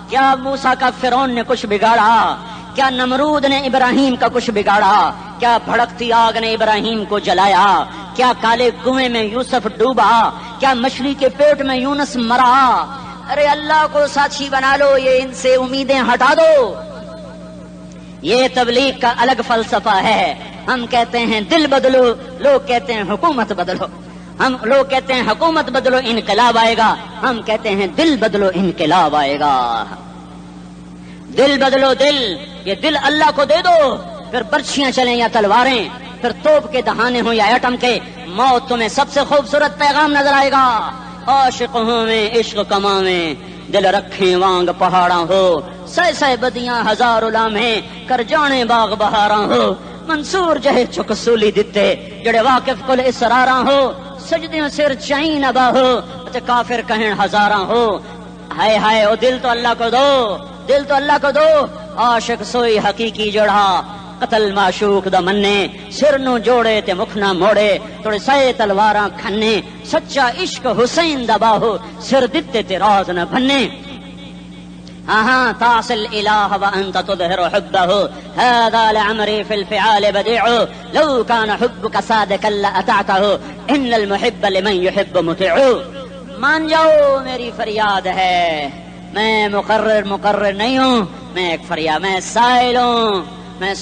کیا موسیٰ کا فرعون نے کچھ بگاڑا؟ کیا نمرود نے ابراہیم کا کچھ بگاڑا؟ کیا بھڑکتی آگ نے ابراہیم کو جلایا؟ کیا کالے کنویں میں یوسف ڈوبا؟ کیا مچھلی کے پیٹ میں یونس مرا؟ ارے اللہ کو ساتھی بنا لو، یہ ان سے امیدیں ہٹا دو. یہ تبلیغ کا الگ فلسفہ ہے. ہم کہتے ہیں دل بدلو، لوگ کہتے ہیں حکومت بدلو. لوگ کہتے ہیں حکومت بدلو انقلاب آئے گا، ہم کہتے ہیں دل بدلو انقلاب آئے گا. دل بدلو دل، یہ دل اللہ کو دے دو. پھر برچھیاں چلیں یا تلواریں، پھر توپ کے دہانے ہوں یا ایٹم کے، موت تمہیں سب سے خوبصورت پیغام نظر آئے گا. عاشق ہوں میں عشق کماویں، دل رکھیں وانگ پہاڑاں ہو، سہ بدیاں ہزار لامہیں کر جانے باغ بہاراں ہو. منصور جہے چک سولی دتے جڑے واقف کل اسراراں ہو، سجدیوں سر چائیں نبا ہو تے کافر کہیں ہزاراں ہو. ہائے ہائے او دل تو اللہ کو دو، دل تو اللہ کو دو. عاشق سوئی حقیقی جڑا، قتل معشوق دا مننے، سر نو جوڑے تے مکھ نہ موڑے، تھوڑے سائے تلواراں کھنے، سچا عشق حسین دا باہو، سر دتے تے راز نہ بھنے. ہاں تاصل الہ وانت تظہر حبہ، هذا لعمری فی الفعال بدیع، لو کان حبک صادقا لأطعتہ، ان المحب لمن یحب مطیع. مان جاؤ میری فریاد ہے، میں مقرر نہیں ہوں، میں ایک فریاد، میں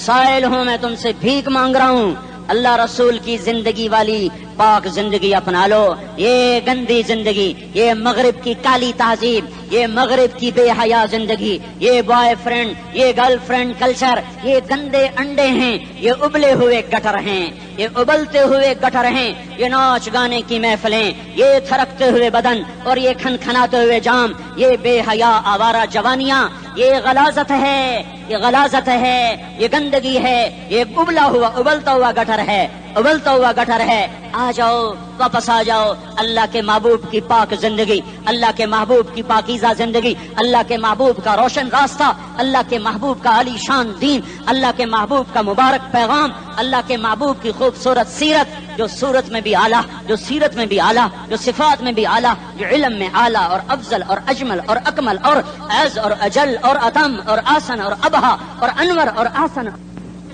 سائل ہوں، میں تم سے بھیک مانگ رہا ہوں. اللہ رسول کی زندگی والی پاک زندگی اپنا لو. یہ گندی زندگی، یہ مغرب کی کالی تہذیب، یہ مغرب کی بے حیا زندگی، یہ بوائے فرینڈ، یہ گرل فرینڈ کلچر، یہ گندے انڈے ہیں، یہ ابلے ہوئے گٹر ہیں، یہ ابلتے ہوئے گٹر ہیں. یہ ناچ گانے کی محفلیں، یہ تھرکتے ہوئے بدن اور یہ کھنکھناتے ہوئے جام، یہ بے حیا آوارہ جوانیاں، یہ غلاظت ہے، یہ غلاظت ہے، یہ گندگی ہے، یہ ابلتا ہوا گٹر ہے، ابلتا ہوا گٹر ہے. آ جاؤ، واپس آ جاؤ. اللہ کے محبوب کی پاک زندگی، اللہ کے محبوب کی پاکیزہ زندگی، اللہ کے محبوب کا روشن راستہ، اللہ کے محبوب کا علی شان دین، اللہ کے محبوب کا مبارک پیغام، اللہ کے محبوب کی خوبصورت سیرت، جو صورت میں بھی اعلیٰ، جو سیرت میں بھی اعلیٰ، جو صفات میں بھی اعلیٰ، جو علم میں اعلیٰ اور افضل اور اجمل اور اکمل اور اعز اور اجل اور اتم اور آسن اور ابہا اور انور اور آسن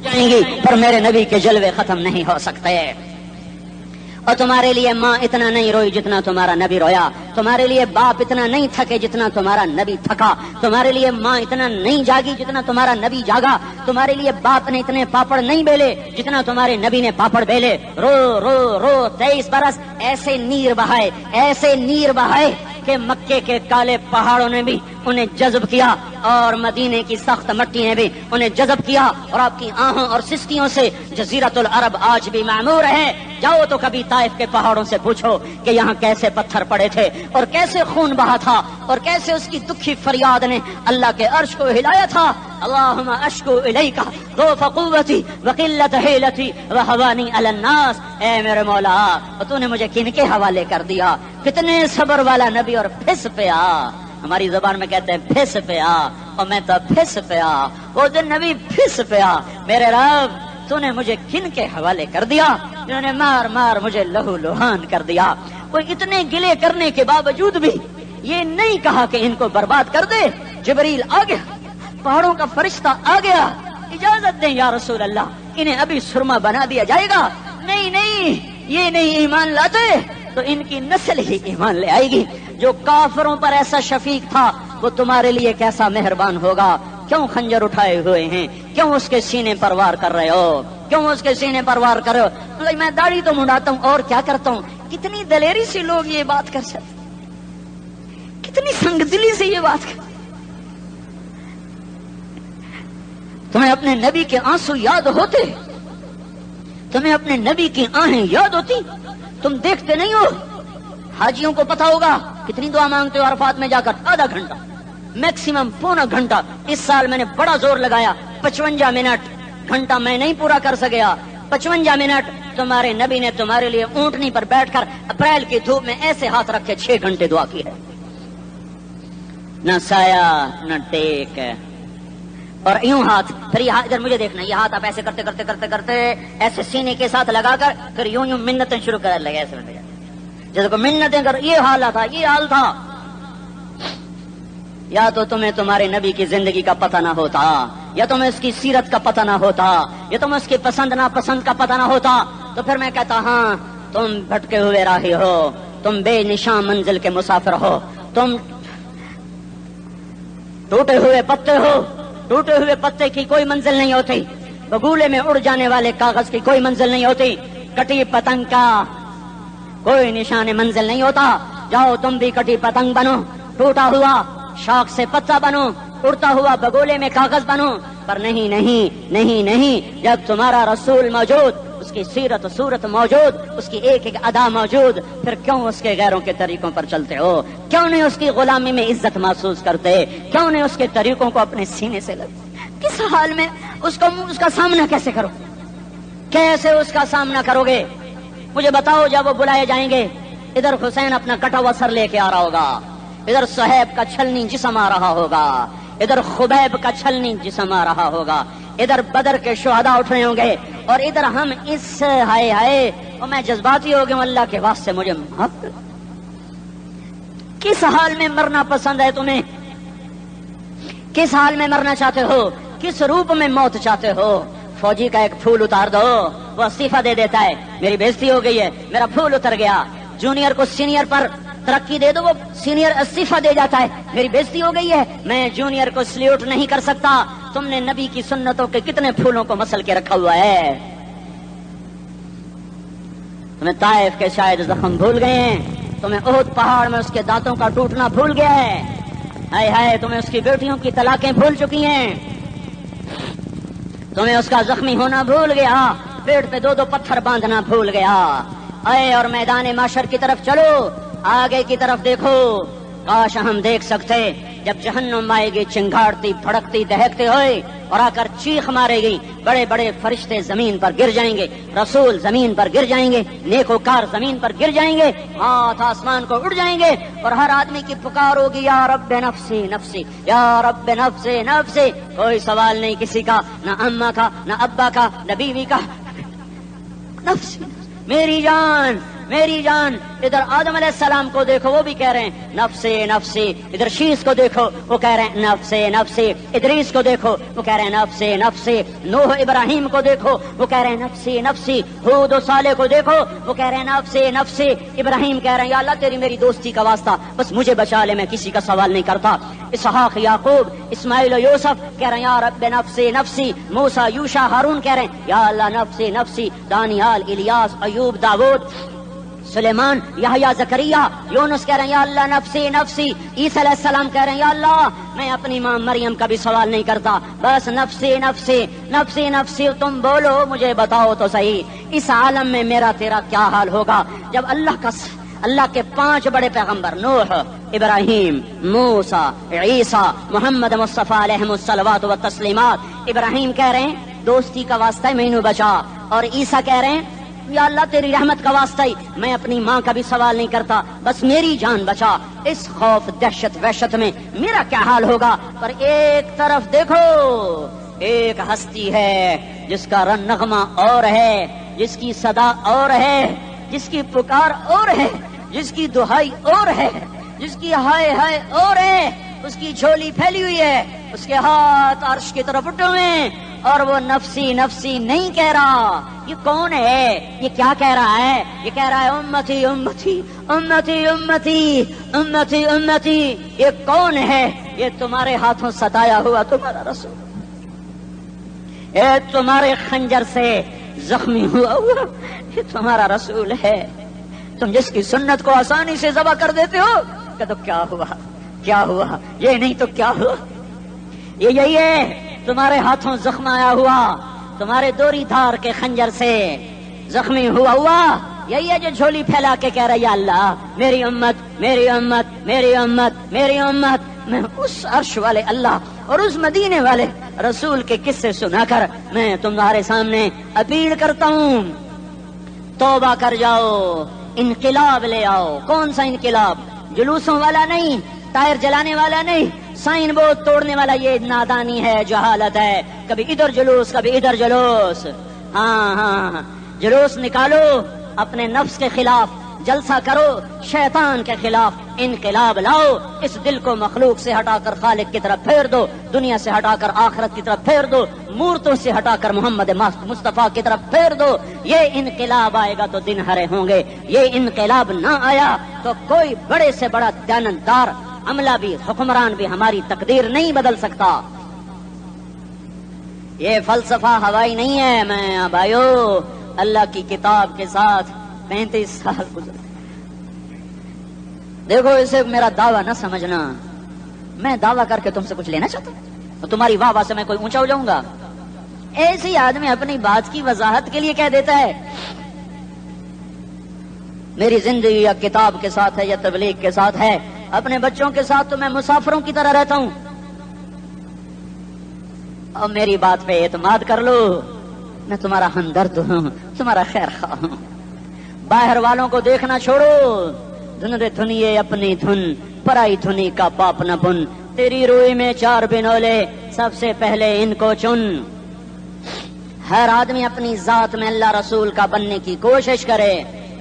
جائیں گی، پر میرے نبی کے جلوے ختم نہیں ہو سکتے. اور تمہارے لیے ماں اتنا نہیں روئی جتنا تمہارا نبی رویا، تمہارے لیے باپ اتنا نہیں تھکے جتنا تمہارا نبی تھکا، تمہارے لیے ماں اتنا نہیں جاگی جتنا تمہارا نبی جاگا، تمہارے لیے باپ نے اتنے پاپڑ نہیں بیلے جتنا تمہارے نبی نے پاپڑ بیلے۔ رو رو رو 23 برس ایسے نیر بہائے، ایسے نیر بہائے کہ مکے کے کالے پہاڑوں نے بھی انہیں جذب کیا اور مدینے کی سخت مٹی نے بھی انہیں جذب کیا، اور آپ کی آہوں اور سستیوں سے جزیرت العرب آج بھی معمور ہے۔ جاؤ تو کبھی طائف کے پہاڑوں سے پوچھو کہ یہاں کیسے پتھر پڑے تھے اور کیسے خون بہا تھا اور کیسے اس کی دکھی فریاد نے اللہ کے عرش کو ہلایا تھا۔ اللہم اشکو الیکا ضعف قوتی وقلت حیلتی وہوانی علی الناس، اے میرے مولا تو نے مجھے کن کے حوالے کر دیا؟ کتنے صبر والا نبی اور پھس پیا، ہماری زبان میں کہتے ہیں پھس پیا، اور میں تو پھس پیا، وہ دن نبی پھس پیا۔ میرے رب تو نے مجھے کن کے حوالے کر دیا جنہوں نے مار مار مجھے لہو لہان کر دیا؟ وہ اتنے گلے کرنے کے باوجود بھی یہ نہیں کہا کہ ان کو برباد کر دے۔ جبریل آ گیا، پہاڑوں کا فرشتہ آ گیا، اجازت دیں یا رسول اللہ، انہیں ابھی سرما بنا دیا جائے گا۔ نہیں نہیں، یہ نہیں ایمان لاتے تو ان کی نسل ہی ایمان لے آئے گی۔ جو کافروں پر ایسا شفیق تھا وہ تمہارے لیے کیسا مہربان ہوگا۔ کیوں خنجر اٹھائے ہوئے ہیں؟ کیوں اس کے سینے پر وار کر رہے ہو؟ کیوں اس کے سینے پر وار کر رہے ہو؟ میں داڑھی تو منڈاتا ہوں اور کیا کرتا ہوں۔ کتنی دلیری سے لوگ یہ بات کر سکتے، کتنی سنگ دلی سے یہ بات کر۔ تمہیں اپنے نبی کے آنسو یاد ہوتے؟ تمہیں اپنے نبی کی آہیں یاد ہوتی؟ تم دیکھتے نہیں ہو؟ حاجیوں کو پتا ہوگا کتنی دعا مانگتے ہو عرفات میں جا کر؟ آدھا گھنٹہ، میکسیمم پونا گھنٹہ۔ اس سال میں نے بڑا زور لگایا، 55 منٹ، گھنٹہ میں نہیں پورا کر سکیا۔ 55 منٹ تمہارے نبی نے تمہارے لیے اونٹنی پر بیٹھ کر اپریل کی دھوپ میں ایسے ہاتھ رکھے 6 گھنٹے دعا کی ہے۔ نہ سایہ نہ ٹیک، اور یوں ہاتھ، پھر یہ ادھر مجھے دیکھنا، یہ ہاتھ آپ ایسے کرتے کرتے کرتے کرتے ایسے سینے کے ساتھ لگا کر پھر یوں یوں منتیں شروع کر لگے، ایسے جیسے کو منتیں کر۔ یہ حال تھا، یہ حال تھا۔ یا تو تمہیں تمہارے نبی کی زندگی کا پتہ نہ ہوتا، یا تمہیں اس کی سیرت کا پتہ نہ ہوتا، یا تمہیں اس کی پسند ناپسند کا پتہ نہ ہوتا، تو پھر میں کہتا ہاں تم بھٹکے ہوئے راہی ہو، تم بے نشان منزل کے مسافر ہو، تم ٹوٹے ہوئے پتے ہو۔ ٹوٹے ہوئے پتے کی کوئی منزل نہیں ہوتی، بگولے میں اڑ جانے والے کاغذ کی کوئی منزل نہیں ہوتی، کٹی پتنگ کا کوئی نشان منزل نہیں ہوتا۔ جاؤ تم بھی کٹی پتنگ بنو، ٹوٹا ہوا شاخ سے پتا بنو، اڑتا ہوا بگولے میں کاغذ بنو، پر نہیں نہیں نہیں نہیں، جب تمہارا رسول موجود، اس کی سیرت صورت موجود، اس کی ایک ایک ادا موجود، پھر کیوں اس کے غیروں کے طریقوں پر چلتے ہو؟ کیوں نہیں اس کی غلامی میں عزت محسوس کرتے؟ کیوں نہیں اس کے طریقوں کو اپنے سینے سے لگتے؟ کس حال میں اس کا سامنا کیسے کرو؟ کیسے اس کا سامنا کرو گے؟ مجھے بتاؤ، جب وہ بلائے جائیں گے، ادھر حسین اپنا کٹا ہوا سر لے کے آ رہا ہوگا، ادھر صہیب کا چھلنی جسم آ رہا ہوگا، ادھر خبیب کا چھلنی جسم آ رہا ہوگا، ادھر بدر کے شہداء اٹھ رہے ہوں گے، اور ادھر ہم اس ہائے ہائے، اور میں جذباتی ہو گیا ہوں، اللہ کے واسطے مجھے معاف کر۔ کس حال میں مرنا پسند ہے تمہیں؟ کس حال میں مرنا چاہتے ہو؟ کس روپ میں موت چاہتے ہو؟ فوجی کا ایک پھول اتار دو، وہ استعفیٰ دے دیتا ہے، میری بےزتی ہو گئی ہے، میرا پھول اتر گیا۔ جونیئر کو سینئر پر ترقی دے دو، وہ سینئر استعفیٰ دے جاتا ہے، میری بےزتی ہو گئی ہے، میں جونیئر کو سلیوٹ نہیں کر سکتا۔ تم نے نبی کی سنتوں کے کتنے پھولوں کو مسل کے رکھا ہوا ہے؟ تمہیں طائف کے شاید زخم بھول گئے ہیں، تمہیں احد پہاڑ میں اس کے دانتوں کا ٹوٹنا بھول گیا ہے، ہائے ہائے تمہیں اس کی بیٹیوں کی طلاقیں بھول چکی ہیں، تمہیں اس کا زخمی ہونا بھول گیا، پیٹ پہ 2 پتھر باندھنا بھول گیا۔ اے اور میدان معاشر کی طرف چلو، آگے کی طرف دیکھو۔ کاش ہم دیکھ سکتے جب جہنم آئے گی چنگاڑتی بھڑکتی دہکتے ہوئے اور آ کر چیخ مارے گی، بڑے بڑے فرشتے زمین پر گر جائیں گے، رسول زمین پر گر جائیں گے، نیکوکار زمین پر گر جائیں گے، ہاتھ آسمان کو اڑ جائیں گے، اور ہر آدمی کی پکار ہوگی یا رب نفسی نفسی، یا رب نفسی نفسی۔ کوئی سوال نہیں کسی کا، نہ اماں کا، نہ ابا کا، نہ بیوی کا، نفسی میری جان میری جان. ادھر آدم علیہ السلام کو دیکھو وہ بھی کہہ رہے ہیں نفسی نفسی. ادھر شیس کو دیکھو وہ کہہ رہے ہیں نفسی نفسی. ادریس کو دیکھو وہ کہہ رہے ہیں نفسی نفسی. نوح ابراہیم کو دیکھو وہ کہہ رہے ہیں نفسی نفسی. ہود و صالح کو دیکھو وہ کہہ رہے ہیں نفسی نفسی. ابراہیم کہہ رہے ہیں یا اللہ تیری میری دوستی کا واسطہ بس مجھے بچا لے, میں کسی کا سوال نہیں کرتا. اسحاق یعقوب اسماعیل و یوسف کہہ رہے ہیں یا رب نفسی نفسی. موسیٰ یوشع ہارون کہہ رہے ہیں یا اللہ نفسی نفسی. دانیال الیاس ایوب داود سلیمان یحییٰ زکریا یونس کہہ رہے ہیں یا اللہ نفسی نفسی. عیسیٰ علیہ السلام کہہ رہے ہیں یا اللہ میں اپنی ماں مریم کا بھی سوال نہیں کرتا بس نفسی نفسی نفسی نفسی. تم بولو مجھے بتاؤ تو صحیح اس عالم میں میرا تیرا کیا حال ہوگا جب اللہ کے 5 بڑے پیغمبر نوح ابراہیم موسیٰ عیسیٰ محمد مصطفیٰ علیہ الصلوات و تسلیمات. ابراہیم کہہ رہے ہیں دوستی کا واسطہ ہے مینوں بچا, اور عیسیٰ کہہ رہے ہیں یا اللہ تیری رحمت کا واسطہ ہی میں اپنی ماں کا بھی سوال نہیں کرتا بس میری جان بچا. اس خوف دہشت وحشت میں میرا کیا حال ہوگا. پر ایک طرف دیکھو ایک ہستی ہے جس کا نغمہ اور ہے, جس کی صدا اور ہے, جس کی پکار اور ہے, جس کی دہائی اور ہے, جس کی ہائے ہائے اور ہے. اس کی جھولی پھیلی ہوئی ہے, اس کے ہاتھ عرش کی طرف اٹھے ہوئے ہیں اور وہ نفسی نفسی نہیں کہہ رہا. یہ کون ہے؟ یہ کیا کہہ رہا ہے؟ یہ کہہ رہا ہے امتی امتی امتی امتی امتی امتی. یہ کون ہے؟ یہ تمہارے ہاتھوں ستایا ہوا تمہارا رسول, یہ تمہارے خنجر سے زخمی ہوا یہ تمہارا رسول ہے. تم جس کی سنت کو آسانی سے ذبح کر دیتے ہو کہ تو کیا ہوا کیا ہوا, یہ نہیں تو کیا ہوا. یہ یہی ہے تمہارے ہاتھوں زخم آیا ہوا, تمہارے دوری دھار کے خنجر سے زخمی ہوا یہی ہے جو جھولی پھیلا کے کہہ رہا ہے یا اللہ میری امت میری امت میری امت میری امت. میں اس عرش والے اللہ اور اس مدینے والے رسول کے قصے سنا کر میں تمہارے سامنے اپیل کرتا ہوں توبہ کر جاؤ, انقلاب لے آؤ. کون سا انقلاب؟ جلوسوں والا نہیں, ٹائر جلانے والا نہیں, سائن بورڈ توڑنے والا. یہ نادانی ہے, جہالت ہے. کبھی ادھر جلوس کبھی ادھر جلوس. ہاں جلوس نکالو اپنے نفس کے خلاف, جلسہ کرو شیطان کے خلاف, انقلاب لاؤ. اس دل کو مخلوق سے ہٹا کر خالق کی طرف پھیر دو, دنیا سے ہٹا کر آخرت کی طرف پھیر دو, مورتوں سے ہٹا کر محمد مصطفیٰ کی طرف پھیر دو. یہ انقلاب آئے گا تو دن ہرے ہوں گے. یہ انقلاب نہ آیا تو کوئی بڑے سے بڑا دیانتدار عملہ بھی حکمران بھی ہماری تقدیر نہیں بدل سکتا. یہ فلسفہ ہوائی نہیں ہے. میں بھائیو اللہ کی کتاب کے ساتھ 35 سال گزرے. دیکھو اسے میرا دعویٰ نہ سمجھنا, میں دعویٰ کر کے تم سے کچھ لینا چاہتا ہوں تو تمہاری واہ واہ سے میں کوئی اونچا ہو جاؤں گا. ایسے ہی آدمی اپنی بات کی وضاحت کے لیے کہہ دیتا ہے میری زندگی یا کتاب کے ساتھ ہے یا تبلیغ کے ساتھ ہے. اپنے بچوں کے ساتھ تو میں مسافروں کی طرح رہتا ہوں, اور میری بات پہ اعتماد کر لو, میں تمہارا ہمدرد ہوں, تمہارا خیر خواہ ہوں. باہر والوں کو دیکھنا چھوڑو, دھن رے دھنیے اپنی دھن, پرائی دھنی کا پاپ نہ بن. تیری روئی میں 4 بنولے, سب سے پہلے ان کو چن. ہر آدمی اپنی ذات میں اللہ رسول کا بننے کی کوشش کرے,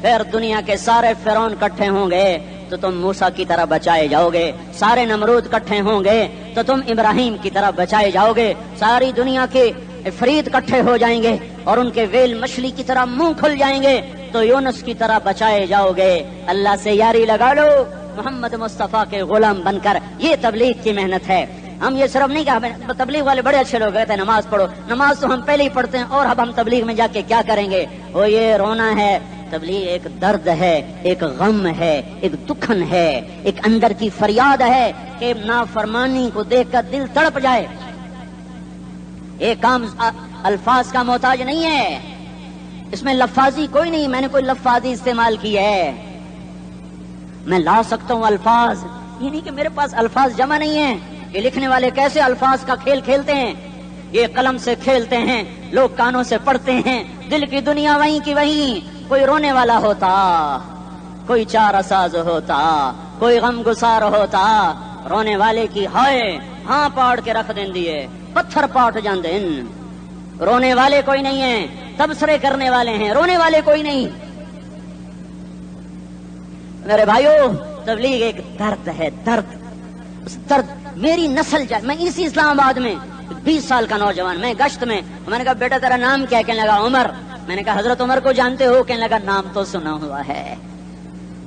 پھر دنیا کے سارے فرعون اکٹھے ہوں گے تو تم موسیٰ کی طرح بچائے جاؤ گے, سارے نمرود اکٹھے ہوں گے تو تم ابراہیم کی طرح بچائے جاؤ گے, ساری دنیا کے افریت اکٹھے ہو جائیں گے اور ان کے ویل مچھلی کی طرح منہ کھل جائیں گے تو یونس کی طرح بچائے جاؤ گے. اللہ سے یاری لگا لو محمد مصطفیٰ کے غلام بن کر. یہ تبلیغ کی محنت ہے. ہم یہ صرف نہیں کہا تبلیغ والے بڑے اچھے لوگ کہتے ہیں نماز پڑھو, نماز تو ہم پہلے ہی پڑھتے ہیں اور اب ہم تبلیغ میں جا کے کیا کریں گے. وہ یہ رونا ہے, تبلیغ ایک درد ہے, ایک غم ہے, ایک دکھن ہے, ایک اندر کی فریاد ہے کہ نافرمانی کو دیکھ کر دل تڑپ جائے. یہ کام الفاظ کا محتاج نہیں ہے, اس میں لفاظی کوئی نہیں. میں نے کوئی لفاظی استعمال کی ہے, میں لا سکتا ہوں الفاظ, یہ نہیں کہ میرے پاس الفاظ جمع نہیں ہیں. یہ لکھنے والے کیسے الفاظ کا کھیل کھیلتے ہیں, یہ قلم سے کھیلتے ہیں, لوگ کانوں سے پڑھتے ہیں. دل کی دنیا وہیں کی وہیں. کوئی رونے والا ہوتا, کوئی چارہ ساز ہوتا, کوئی غم گسار ہوتا. رونے والے کی ہائے ہاں پاڑ کے رکھ دین دیے, پتھر پاٹ جان دین. رونے والے کوئی نہیں ہیں, تبصرے کرنے والے ہیں, رونے والے کوئی نہیں. میرے بھائیو تبلیغ ایک درد ہے، درد، اس درد میری نسل جائے. میں اسی اسلام آباد میں 20 سال کا نوجوان، میں گشت میں نے کہا بیٹا تیرا نام کیا؟ کہنے لگا عمر. میں نے کہا حضرت عمر کو جانتے ہو؟ کہنے لگا نام تو سنا ہوا ہے.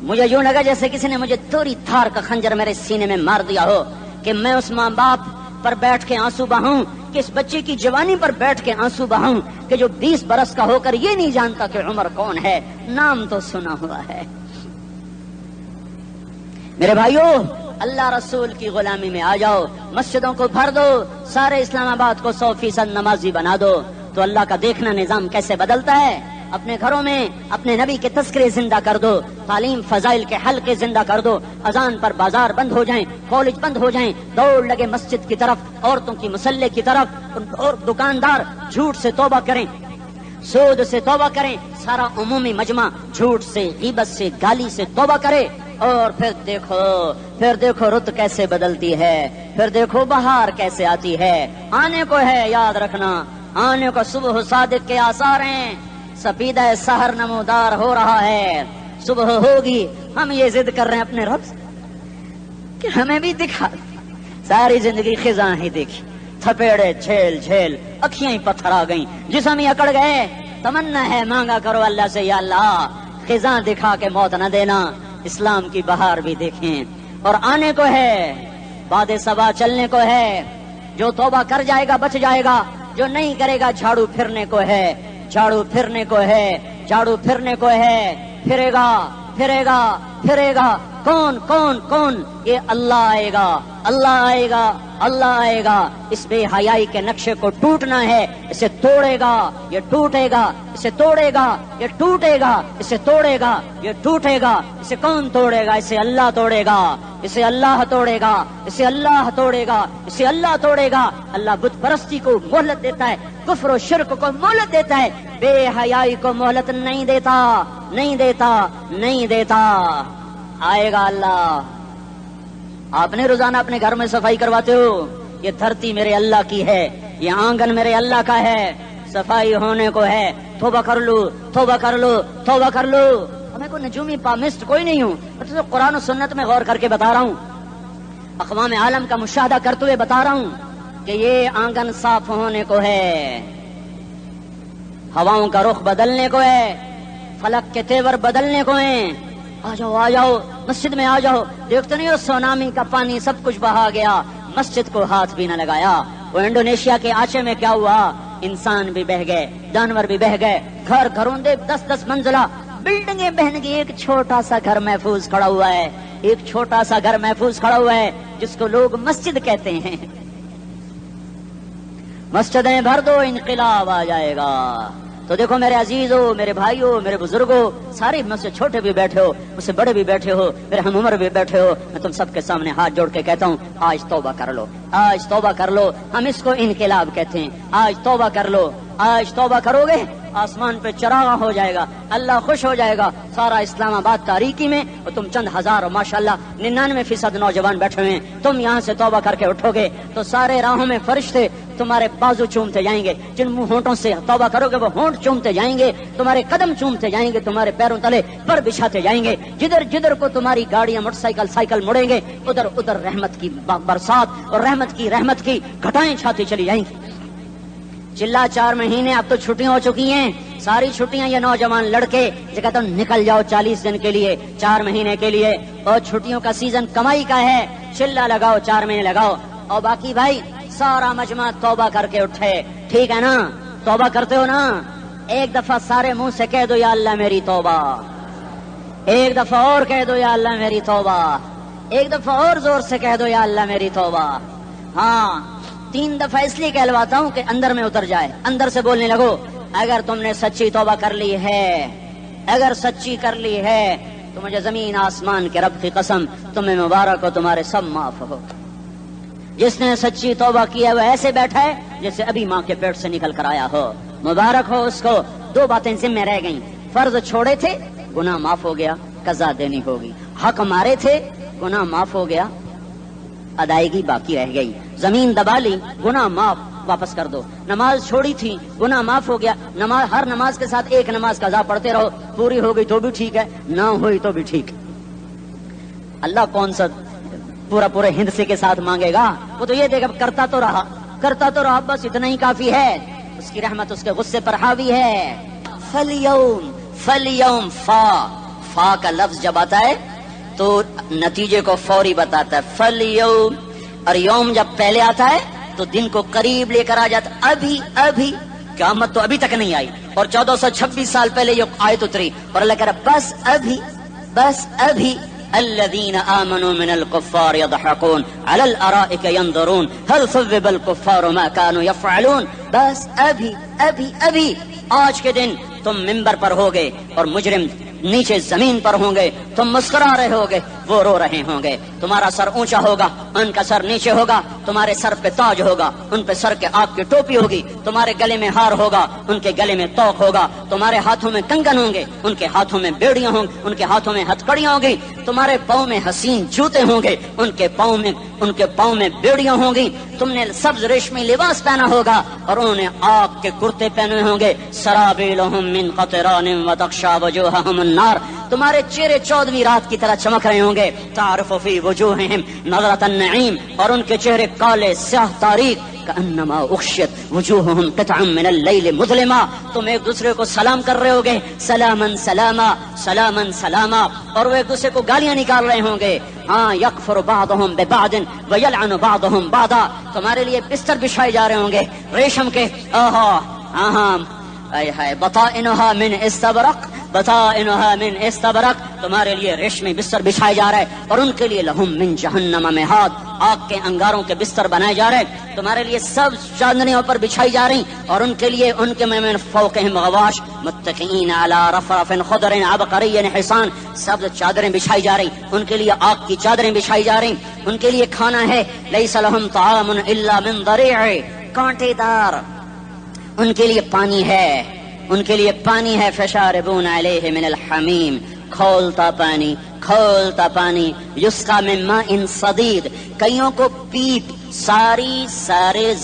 مجھے یوں لگا جیسے کسی نے مجھے توری تھار کا خنجر میرے سینے میں مار دیا ہو کہ میں اس ماں باپ پر بیٹھ کے آنسو بہاؤں، کہ اس بچے کی جوانی پر بیٹھ کے آنسو بہاؤں کہ جو 20 برس کا ہو کر یہ نہیں جانتا کہ عمر کون ہے. نام تو سنا ہوا ہے. میرے بھائیو اللہ رسول کی غلامی میں آ جاؤ، مسجدوں کو بھر دو، سارے اسلام آباد کو 100% نمازی بنا دو، تو اللہ کا دیکھنا نظام کیسے بدلتا ہے. اپنے گھروں میں اپنے نبی کے تذکرے زندہ کر دو، تعلیم فضائل کے حلقے زندہ کر دو، اذان پر بازار بند ہو جائیں، کالج بند ہو جائیں، دوڑ لگے مسجد کی طرف، عورتوں کی مصلے کی طرف، اور دکاندار جھوٹ سے توبہ کریں، سود سے توبہ کریں، سارا عمومی مجمع جھوٹ سے، غیبت سے، گالی سے توبہ کرے. اور پھر دیکھو رت کیسے بدلتی ہے، پھر دیکھو بہار کیسے آتی ہے. آنے کو ہے، یاد رکھنا، آنے کو صبح صادق کے آثار ہیں. سپیدہ سحر نمودار ہو رہا ہے، صبح ہوگی. ہم یہ ضد کر رہے ہیں اپنے رب سے کہ ہمیں بھی دکھا. ساری زندگی خزاں ہی دیکھی، تھپیڑے جھیل جھیل، اکھیاں ہی پتھر آ گئیں، جسم ہی اکڑ گئے. تمنا ہے مانگا کرو اللہ سے، یا اللہ خزاں دکھا کے موت نہ دینا، اسلام کی بہار بھی دیکھیں. اور آنے کو ہے، باد صبا چلنے کو ہے. جو توبہ کر جائے گا بچ جائے گا، جو نہیں کرے گا جھاڑو پھرنے کو ہے، جھاڑو پھرنے کو ہے، جھاڑو پھرنے کو ہے. پھرے گا پھرے گا پھرے گا. کون کون کون؟ یہ اللہ آئے گا، اللہ آئے گا، اللہ آئے گا. اس بے حیائی کے نقشے کو ٹوٹنا ہے، اسے توڑے گا یہ ٹوٹے گا، اسے توڑے گا یہ ٹوٹے گا، اسے توڑے گا یہ ٹوٹے گا. اسے کون توڑے گا؟ اسے اللہ توڑے گا، اسے اللہ توڑے گا، اسے اللہ توڑے گا، اسے اللہ توڑے گا. اللہ بت پرستی کو مہلت دیتا ہے، کفر و شرک کو مہلت دیتا ہے، بے حیائی کو مہلت نہیں دیتا، نہیں دیتا، نہیں دیتا. آئے گا اللہ. آپ نے روزانہ اپنے گھر میں صفائی کرواتے ہو؟ یہ دھرتی میرے اللہ کی ہے، یہ آنگن میرے اللہ کا ہے، صفائی ہونے کو ہے. توبہ کر لو، توبہ کر لو، توبہ کر لو. میں کوئی نجومی پامسٹ کوئی نہیں ہوں، میں تو قرآن و سنت میں غور کر کے بتا رہا ہوں، اقوام عالم کا مشاہدہ کرتے ہوئے بتا رہا ہوں کہ یہ آنگن صاف ہونے کو ہے، ہواؤں کا رخ بدلنے کو ہے، فلک کے تیور بدلنے کو ہیں. آ جاؤ آ جاؤ، مسجد میں آ جاؤ. دیکھتے نہیں ہو سونامی کا پانی سب کچھ بہا گیا، مسجد کو ہاتھ بھی نہ لگایا. وہ انڈونیشیا کے آچے میں کیا ہوا؟ انسان بھی بہ گئے، جانور بھی بہ گئے، گھر گھروندے 10-10 منزلہ بلڈنگیں بہن گئی. ایک چھوٹا سا گھر محفوظ کھڑا ہوا ہے، ایک چھوٹا سا گھر محفوظ کھڑا ہوا ہے جس کو لوگ مسجد کہتے ہیں. مسجدیں بھر دو، انقلاب آ جائے گا. تو دیکھو میرے عزیزو، میرے بھائیو، میرے بزرگوں، سارے مجھ سے چھوٹے بھی بیٹھے ہو، مجھ سے بڑے بھی بیٹھے ہو، میرے ہم عمر بھی بیٹھے ہو، میں تم سب کے سامنے ہاتھ جوڑ کے کہتا ہوں آج توبہ کر لو، آج توبہ کر لو. ہم اس کو انقلاب کہتے ہیں. آج توبہ کر لو، آج توبہ کرو گے آسمان پہ چراغاں ہو جائے گا، اللہ خوش ہو جائے گا. سارا اسلام آباد تاریکی میں، اور تم چند ہزار اور ماشاءاللہ 99% نوجوان بیٹھے ہوئے ہیں. تم یہاں سے توبہ کر کے اٹھو گے تو سارے راہوں میں فرشتے تمہارے بازو چومتے جائیں گے. جن ہونٹوں سے توبہ کرو گے وہ ہونٹ چومتے جائیں گے، تمہارے قدم چومتے جائیں گے، تمہارے پیروں تلے پر بچھاتے جائیں گے. جدھر جدھر کو تمہاری گاڑیاں موٹر سائیکل سائیکل مڑیں گے، ادھر ادھر رحمت کی برسات اور رحمت کی گھٹائیں چھاتی چلی جائیں گی. چلا 4 مہینے اب تو چھٹیاں ہو چکی ہیں، ساری چھٹیاں یہ نوجوان لڑکے جو کہتا ہوں نکل جاؤ 40 دن کے لیے، 4 مہینے کے لیے. اور چھٹیوں کا سیزن کمائی کا ہے، چلا لگاؤ 4 مہینے لگاؤ. اور باقی بھائی سارا مجمع توبہ کر کے اٹھے. ٹھیک ہے نا؟ توبہ کرتے ہو نا؟ ایک دفعہ سارے منہ سے کہہ دو یا اللہ میری توبہ. ایک دفعہ اور کہہ دو یا اللہ میری توبہ. ایک دفعہ اور زور سے کہہ دو یا اللہ میری توبہ. ہاں 3 دفعہ اس لیے کہلواتا ہوں کہ اندر میں اتر جائے، اندر سے بولنے لگو. اگر تم نے سچی توبہ کر لی ہے، اگر سچی کر لی ہے تو مجھے زمین آسمان کے رب کی قسم تمہیں مبارک ہو، تمہارے سب معاف ہو. جس نے سچی توبہ کی ہے وہ ایسے بیٹھا ہے جیسے ابھی ماں کے پیٹ سے نکل کر آیا ہو. مبارک ہو اس کو. 2 باتیں ذمہ رہ گئیں. فرض چھوڑے تھے، گناہ معاف ہو گیا، قضا دینی ہوگی. حق مارے تھے، گناہ معاف ہو گیا، ادائیگی باقی رہ گئی. زمین دبا لی، گناہ معاف، واپس کر دو. نماز چھوڑی تھی، گناہ معاف ہو گیا. ہر نماز کے ساتھ ایک نماز قضا پڑھتے رہو، پوری ہو گئی تو بھی ٹھیک ہے، نہ ہوئی تو بھی ٹھیک ہے. اللہ کون سا پورے ہند سے کے ساتھ مانگے گا؟ وہ تو یہ دیکھا کرتا تو رہا بس اتنا ہی کافی ہے. اس کی رحمت اس کے غصے پر حاوی ہے. فلیوم فا کا لفظ جب آتا ہے تو نتیجے کو فوری بتاتا ہے. فلیوم اور یوم جب پہلے آتا ہے تو دن کو قریب لے کر آ جاتا. ابھی قیامت تو ابھی تک نہیں آئی اور 1426 سال پہلے یہ آیت اتری اور اللہ کہہ رہا بس ابھی الذين آمنوا من الكفار يضحكون على الارائك ينظرون هل ثوب الكفار ما كانوا يفعلون. بس ابھی آج کے دن تم منبر پر ہوگے اور مجرم نیچے زمین پر ہوں گے. تم مسکرا رہے ہوگے وہ رو رہے ہوں گے. تمہارا سر اونچا ہوگا ان کا سر نیچے ہوگا. تمہارے سر پہ تاج ہوگا ان پہ سر کے آگ کی ٹوپی ہوگی. تمہارے گلے میں ہار ہوگا ان کے گلے میں توق ہوگا. تمہارے ہاتھوں میں کنگن ہوں گے ان کے ہاتھوں میں بیڑیاں ہوں گی. ان کے ہاتھوں میں ہتھکڑیاں ہوں گی. تمہارے پاؤں میں حسین جوتے ہوں گے ان کے پاؤں میں بیڑیاں ہوں گی. تم نے سبز ریشمی لباس پہنا ہوگا اور انہوں نے آگ کے کرتے پہنے ہوں گے. سرابیلہم من قطران وتغشا وجوہہم النار. تمہارے چہرے 14ویں رات کی طرح چمک رہے ہوں گے. تعرف فی وجوہہم نظرۃ النعیم. اور ان کے چہرے کالے سیاہ تاریک. کأنما اغشیت وجوہہم قطعا من اللیل مظلما. تم ایک دوسرے کو سلام کر رہے ہوگے سلامن سلاما سلامن سلاما اور وہ ایک دوسرے کو گالیاں نکال رہے ہوں گے. ہاں یکفر بعضہم ببعض ویلعن بعضہم بعضا. تمہارے لیے بستر بچھائے جا رہے ہوں گے ریشم کے. بطائنها من استبرق. تمہارے لیے ریشمی بستر بچھائے جا رہے اور ان کے لیے لہم من جہنم مہاد. آگ کے انگاروں کے بستر بنائے جا رہے. تمہارے لیے سب چادریں پر بچھائی جا رہی اور ان کے لیے ان کے من فوقہم غواش متکئین علی رفرف خضر عبقری حسان. سب چادریں بچھائی جا رہی. ان کے لیے آگ کی چادریں بچھائی جا رہی. ان کے لیے کھانا ہے لیس لہم طعام الا من ضریع کانٹے دار. ان کے لیے پانی ہے فشاربون علیہ من الحمیم. کھولتا پانی یسقا من ماء صدید. کئیوں کو پیپ سارے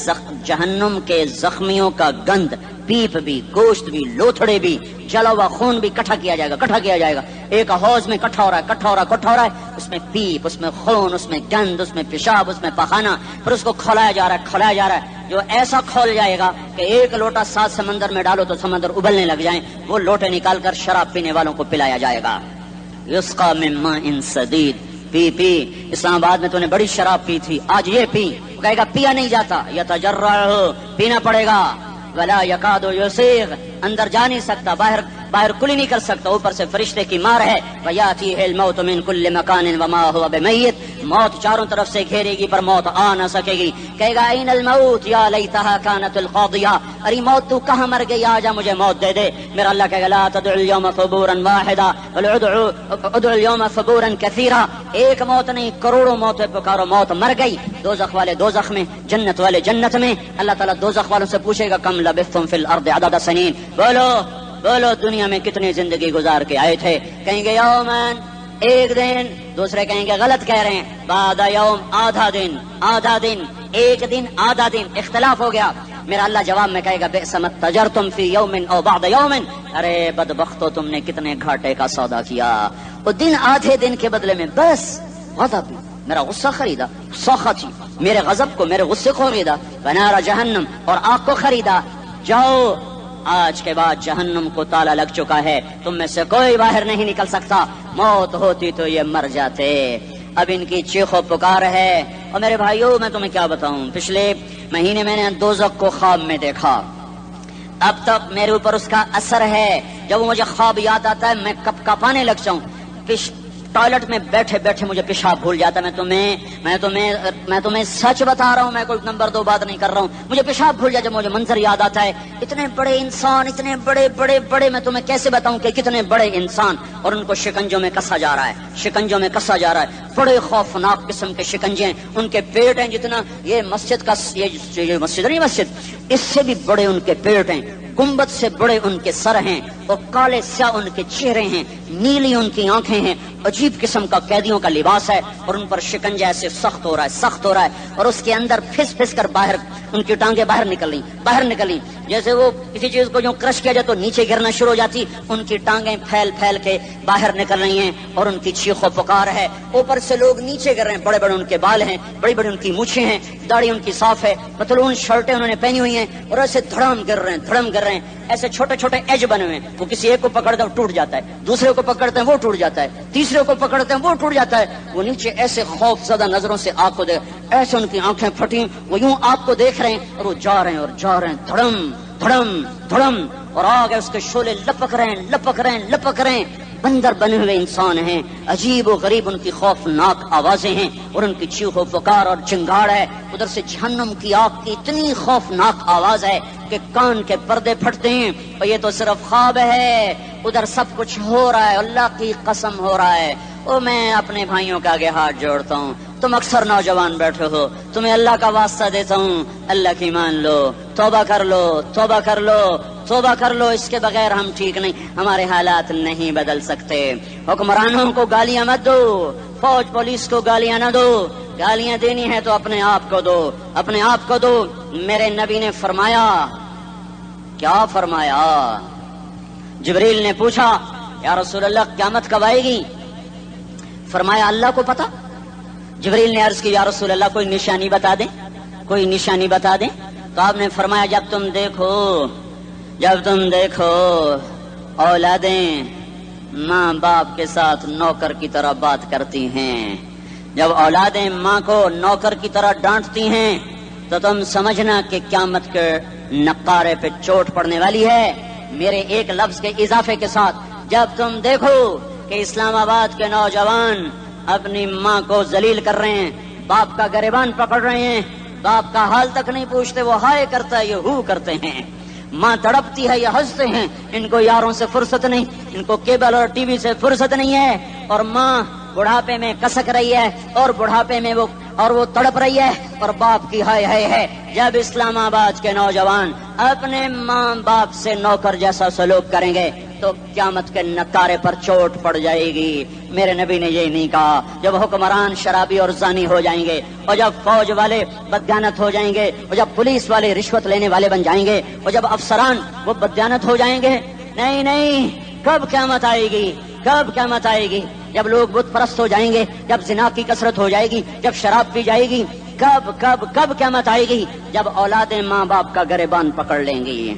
جہنم کے زخمیوں کا گند پیپ بھی گوشت بھی لوتھڑے بھی جلا ہوا خون بھی کٹھا کیا جائے گا. ایک حوض میں کٹھا ہو رہا ہے. اس میں پیپ اس میں خون اس میں گند اس میں پیشاب اس میں پخانہ. پھر اس کو کھولایا جا رہا ہے جو ایسا کھول جائے گا کہ ایک لوٹا 7 سمندر میں ڈالو تو سمندر ابلنے لگ جائیں. وہ لوٹے نکال کر شراب پینے والوں کو پلایا جائے گا. یسقا من ماء صدید. پی اسلام آباد میں تو نے بڑی شراب پی تھی آج یہ پی. کہے گا پیا نہیں جاتا. یتجرعہ پینا پڑے گا. ولا یکاد یسیغ اندر جا نہیں سکتا. باہر کلی نہیں کر سکتا. اوپر سے فرشتے کی مار ہے. ویاتیہ الموت من کل مکان وما هو بمیت. موت چاروں طرف سے گھیرے گی پر موت آ نہ سکے گی. کہے گا این الموت یا لیتہا کانت القاضیہ. ارے موت تو کہاں مر گئی آجا مجھے موت دے دے. میرا اللہ کہے گا لا تدعو اليوم ثبورا واحدا بل ادعو اليوم ثبورا کثیرا. ایک موت نہیں کروڑوں موتیں پکارو. موت مر گئی. دوزخ والے دوزخ میں جنت والے جنت میں. اللہ تعالیٰ دوزخ والوں سے پوچھے گا کم لبثتم فی الارض عدد سنین. بولو دنیا میں کتنی زندگی گزار کے آئے تھے. کہیں گے یومن ایک دن. دوسرے کہیں گے غلط کہہ رہے ہیں بعد یوم آدھا دن ایک دن آدھا دن. اختلاف ہو گیا. میرا اللہ جواب میں کہے گا بئس ما تجرتم فی یوم او بعد یوم. ارے بدبختو تم نے کتنے گھاٹے کا سودا کیا. وہ دن آدھے دن کے بدلے میں بس غضب میرا غصہ خریدا. سخطی میرے غضب کو میرے غصے کو خریدا. ونار جہنم اور آگ کو خریدا. جاؤ آج کے بعد جہنم کو تالا لگ چکا ہے. تم میں سے کوئی باہر نہیں نکل سکتا. موت ہوتی تو یہ مر جاتے. اب ان کی چیخ و پکار ہے. اور میرے بھائیوں میں تمہیں کیا بتاؤں. پچھلے مہینے میں نے دوزخ کو خواب میں دیکھا. اب تک میرے اوپر اس کا اثر ہے. جب وہ مجھے خواب یاد آتا ہے میں کپ کپانے لگ جاؤں. ٹوائلٹ میں بیٹھے بیٹھے مجھے پیشاب بھول جاتا. میں تمہیں سچ بتا رہا ہوں. میں کوئی نمبر 2 بات نہیں کر رہا ہوں. مجھے پیشاب بھول جاتا. مجھے منظر یاد آتا ہے. اتنے بڑے انسان اتنے بڑے میں تمہیں کیسے بتاؤں کہ کتنے بڑے انسان. اور ان کو شکنجوں میں کسا جا رہا ہے. بڑے خوفناک قسم کے شکنجے ہیں. ان کے پیٹ ہیں جتنا یہ مسجد کا یہ مسجد نہیں مسجد اس سے بھی بڑے ان کے پیٹ ہیں، گنبد سے بڑے ان کے سر ہیں، اور کالے سیاہ ان کے چہرے ہیں، نیلی ان کی آنکھیں ہیں، عجیب قسم کا قیدیوں کا لباس ہے، اور ان پر شکنجہ ایسے سخت ہو رہا ہے، اور اس کے اندر پھس پھس کر باہر ان کی ٹانگیں باہر نکلیں جیسے وہ کسی چیز کو جو کرش کیا جائے تو نیچے گرنا شروع ہو جاتی، ان کی ٹانگیں پھیل پھیل کے باہر نکل رہی ہیں، اور ان کی چیخ و پکار ہے، اوپر سے لوگ نیچے گر رہے ہیں، بڑے بڑے ان کے بال ہیں، بڑی بڑی ان کی مونچھیں ہیں، داڑھی ان کی صاف ہے، پتلون شرٹیں انہوں نے پہنی ہوئی ہیں، اور ایسے دھڑم گر رہے ہیں، ایسے چھوٹے چھوٹے ایج بنے ہوئے ہیں، وہ کسی ایک کو پکڑتے ہیں وہ ٹوٹ جاتا ہے، دوسرے کو پکڑتے ہیں وہ ٹوٹ جاتا ہے، تیسرے کو پکڑتے ہیں وہ ٹوٹ جاتا ہے، وہ نیچے ایسے خوف زدہ نظروں سے آپ کو دیکھ، ایسے ان کی آنکھیں پھٹی، وہ یوں آپ کو دیکھ رہے ہیں، اور وہ جا رہے ہیں دھڑم دھڑم دھڑم، اور آگے اس کے شعلے لپک رہے ہیں، بندر بنے ہوئے انسان ہیں، عجیب و غریب ان کی خوفناک آوازیں ہیں، اور ان کی چیخ و پکار اور چنگاڑ ہے، ادھر سے جہنم کی آگ کی اتنی خوفناک آواز ہے کہ کان کے پردے پھٹتے ہیں، اور یہ تو صرف خواب ہے، ادھر سب کچھ ہو رہا ہے، اللہ کی قسم ہو رہا ہے۔ اور میں اپنے بھائیوں کے آگے ہاتھ جوڑتا ہوں، تم اکثر نوجوان بیٹھے ہو، تمہیں اللہ کا واسطہ دیتا ہوں، اللہ کی مان لو، توبہ کر لو، اس کے بغیر ہم ٹھیک نہیں، ہمارے حالات نہیں بدل سکتے۔ حکمرانوں کو گالیاں مت دو، فوج پولیس کو گالیاں نہ دو، گالیاں دینی ہے تو اپنے آپ کو دو۔ میرے نبی نے فرمایا، کیا فرمایا؟ جبریل نے پوچھا یا رسول اللہ قیامت کب آئے گی؟ فرمایا اللہ کو پتا۔ جبریل نے عرض کی یا رسول اللہ کوئی نشانی بتا دیں، تو آپ نے فرمایا جب تم دیکھو اولادیں ماں باپ کے ساتھ نوکر کی طرح بات کرتی ہیں، جب اولادیں ماں کو نوکر کی طرح ڈانٹتی ہیں، تو تم سمجھنا کہ قیامت کے نقارے پہ چوٹ پڑنے والی ہے۔ میرے ایک لفظ کے اضافے کے ساتھ، جب تم دیکھو کہ اسلام آباد کے نوجوان اپنی ماں کو ذلیل کر رہے ہیں، باپ کا گریبان پکڑ رہے ہیں، باپ کا حال تک نہیں پوچھتے، وہ ہائے کرتا ہے یہ ہو کرتے ہیں، ماں تڑپتی ہے یہ ہنستے ہیں، ان کو یاروں سے فرصت نہیں، ان کو کیبل اور ٹی وی سے فرصت نہیں ہے، اور ماں بڑھاپے میں کسک رہی ہے، اور بڑھاپے میں وہ تڑپ رہی ہے، اور باپ کی ہائے ہے۔ جب اسلام آباد کے نوجوان اپنے ماں باپ سے نوکر جیسا سلوک کریں گے تو قیامت کے نقارے پر چوٹ پڑ جائے گی۔ میرے نبی نے یہ نہیں کہا جب حکمران شرابی اور زانی ہو جائیں گے، اور جب فوج والے بددیانت ہو جائیں گے، اور جب پولیس والے رشوت لینے والے بن جائیں گے، اور جب افسران وہ بددیانت ہو جائیں گے، نہیں، کب قیامت آئے گی؟ جب لوگ بت پرست ہو جائیں گے، جب زنا کی کثرت ہو جائے گی، جب شراب پی جائے گی، کب قیامت آئے گی؟ جب اولادیں ماں باپ کا گریبان پکڑ لیں گی۔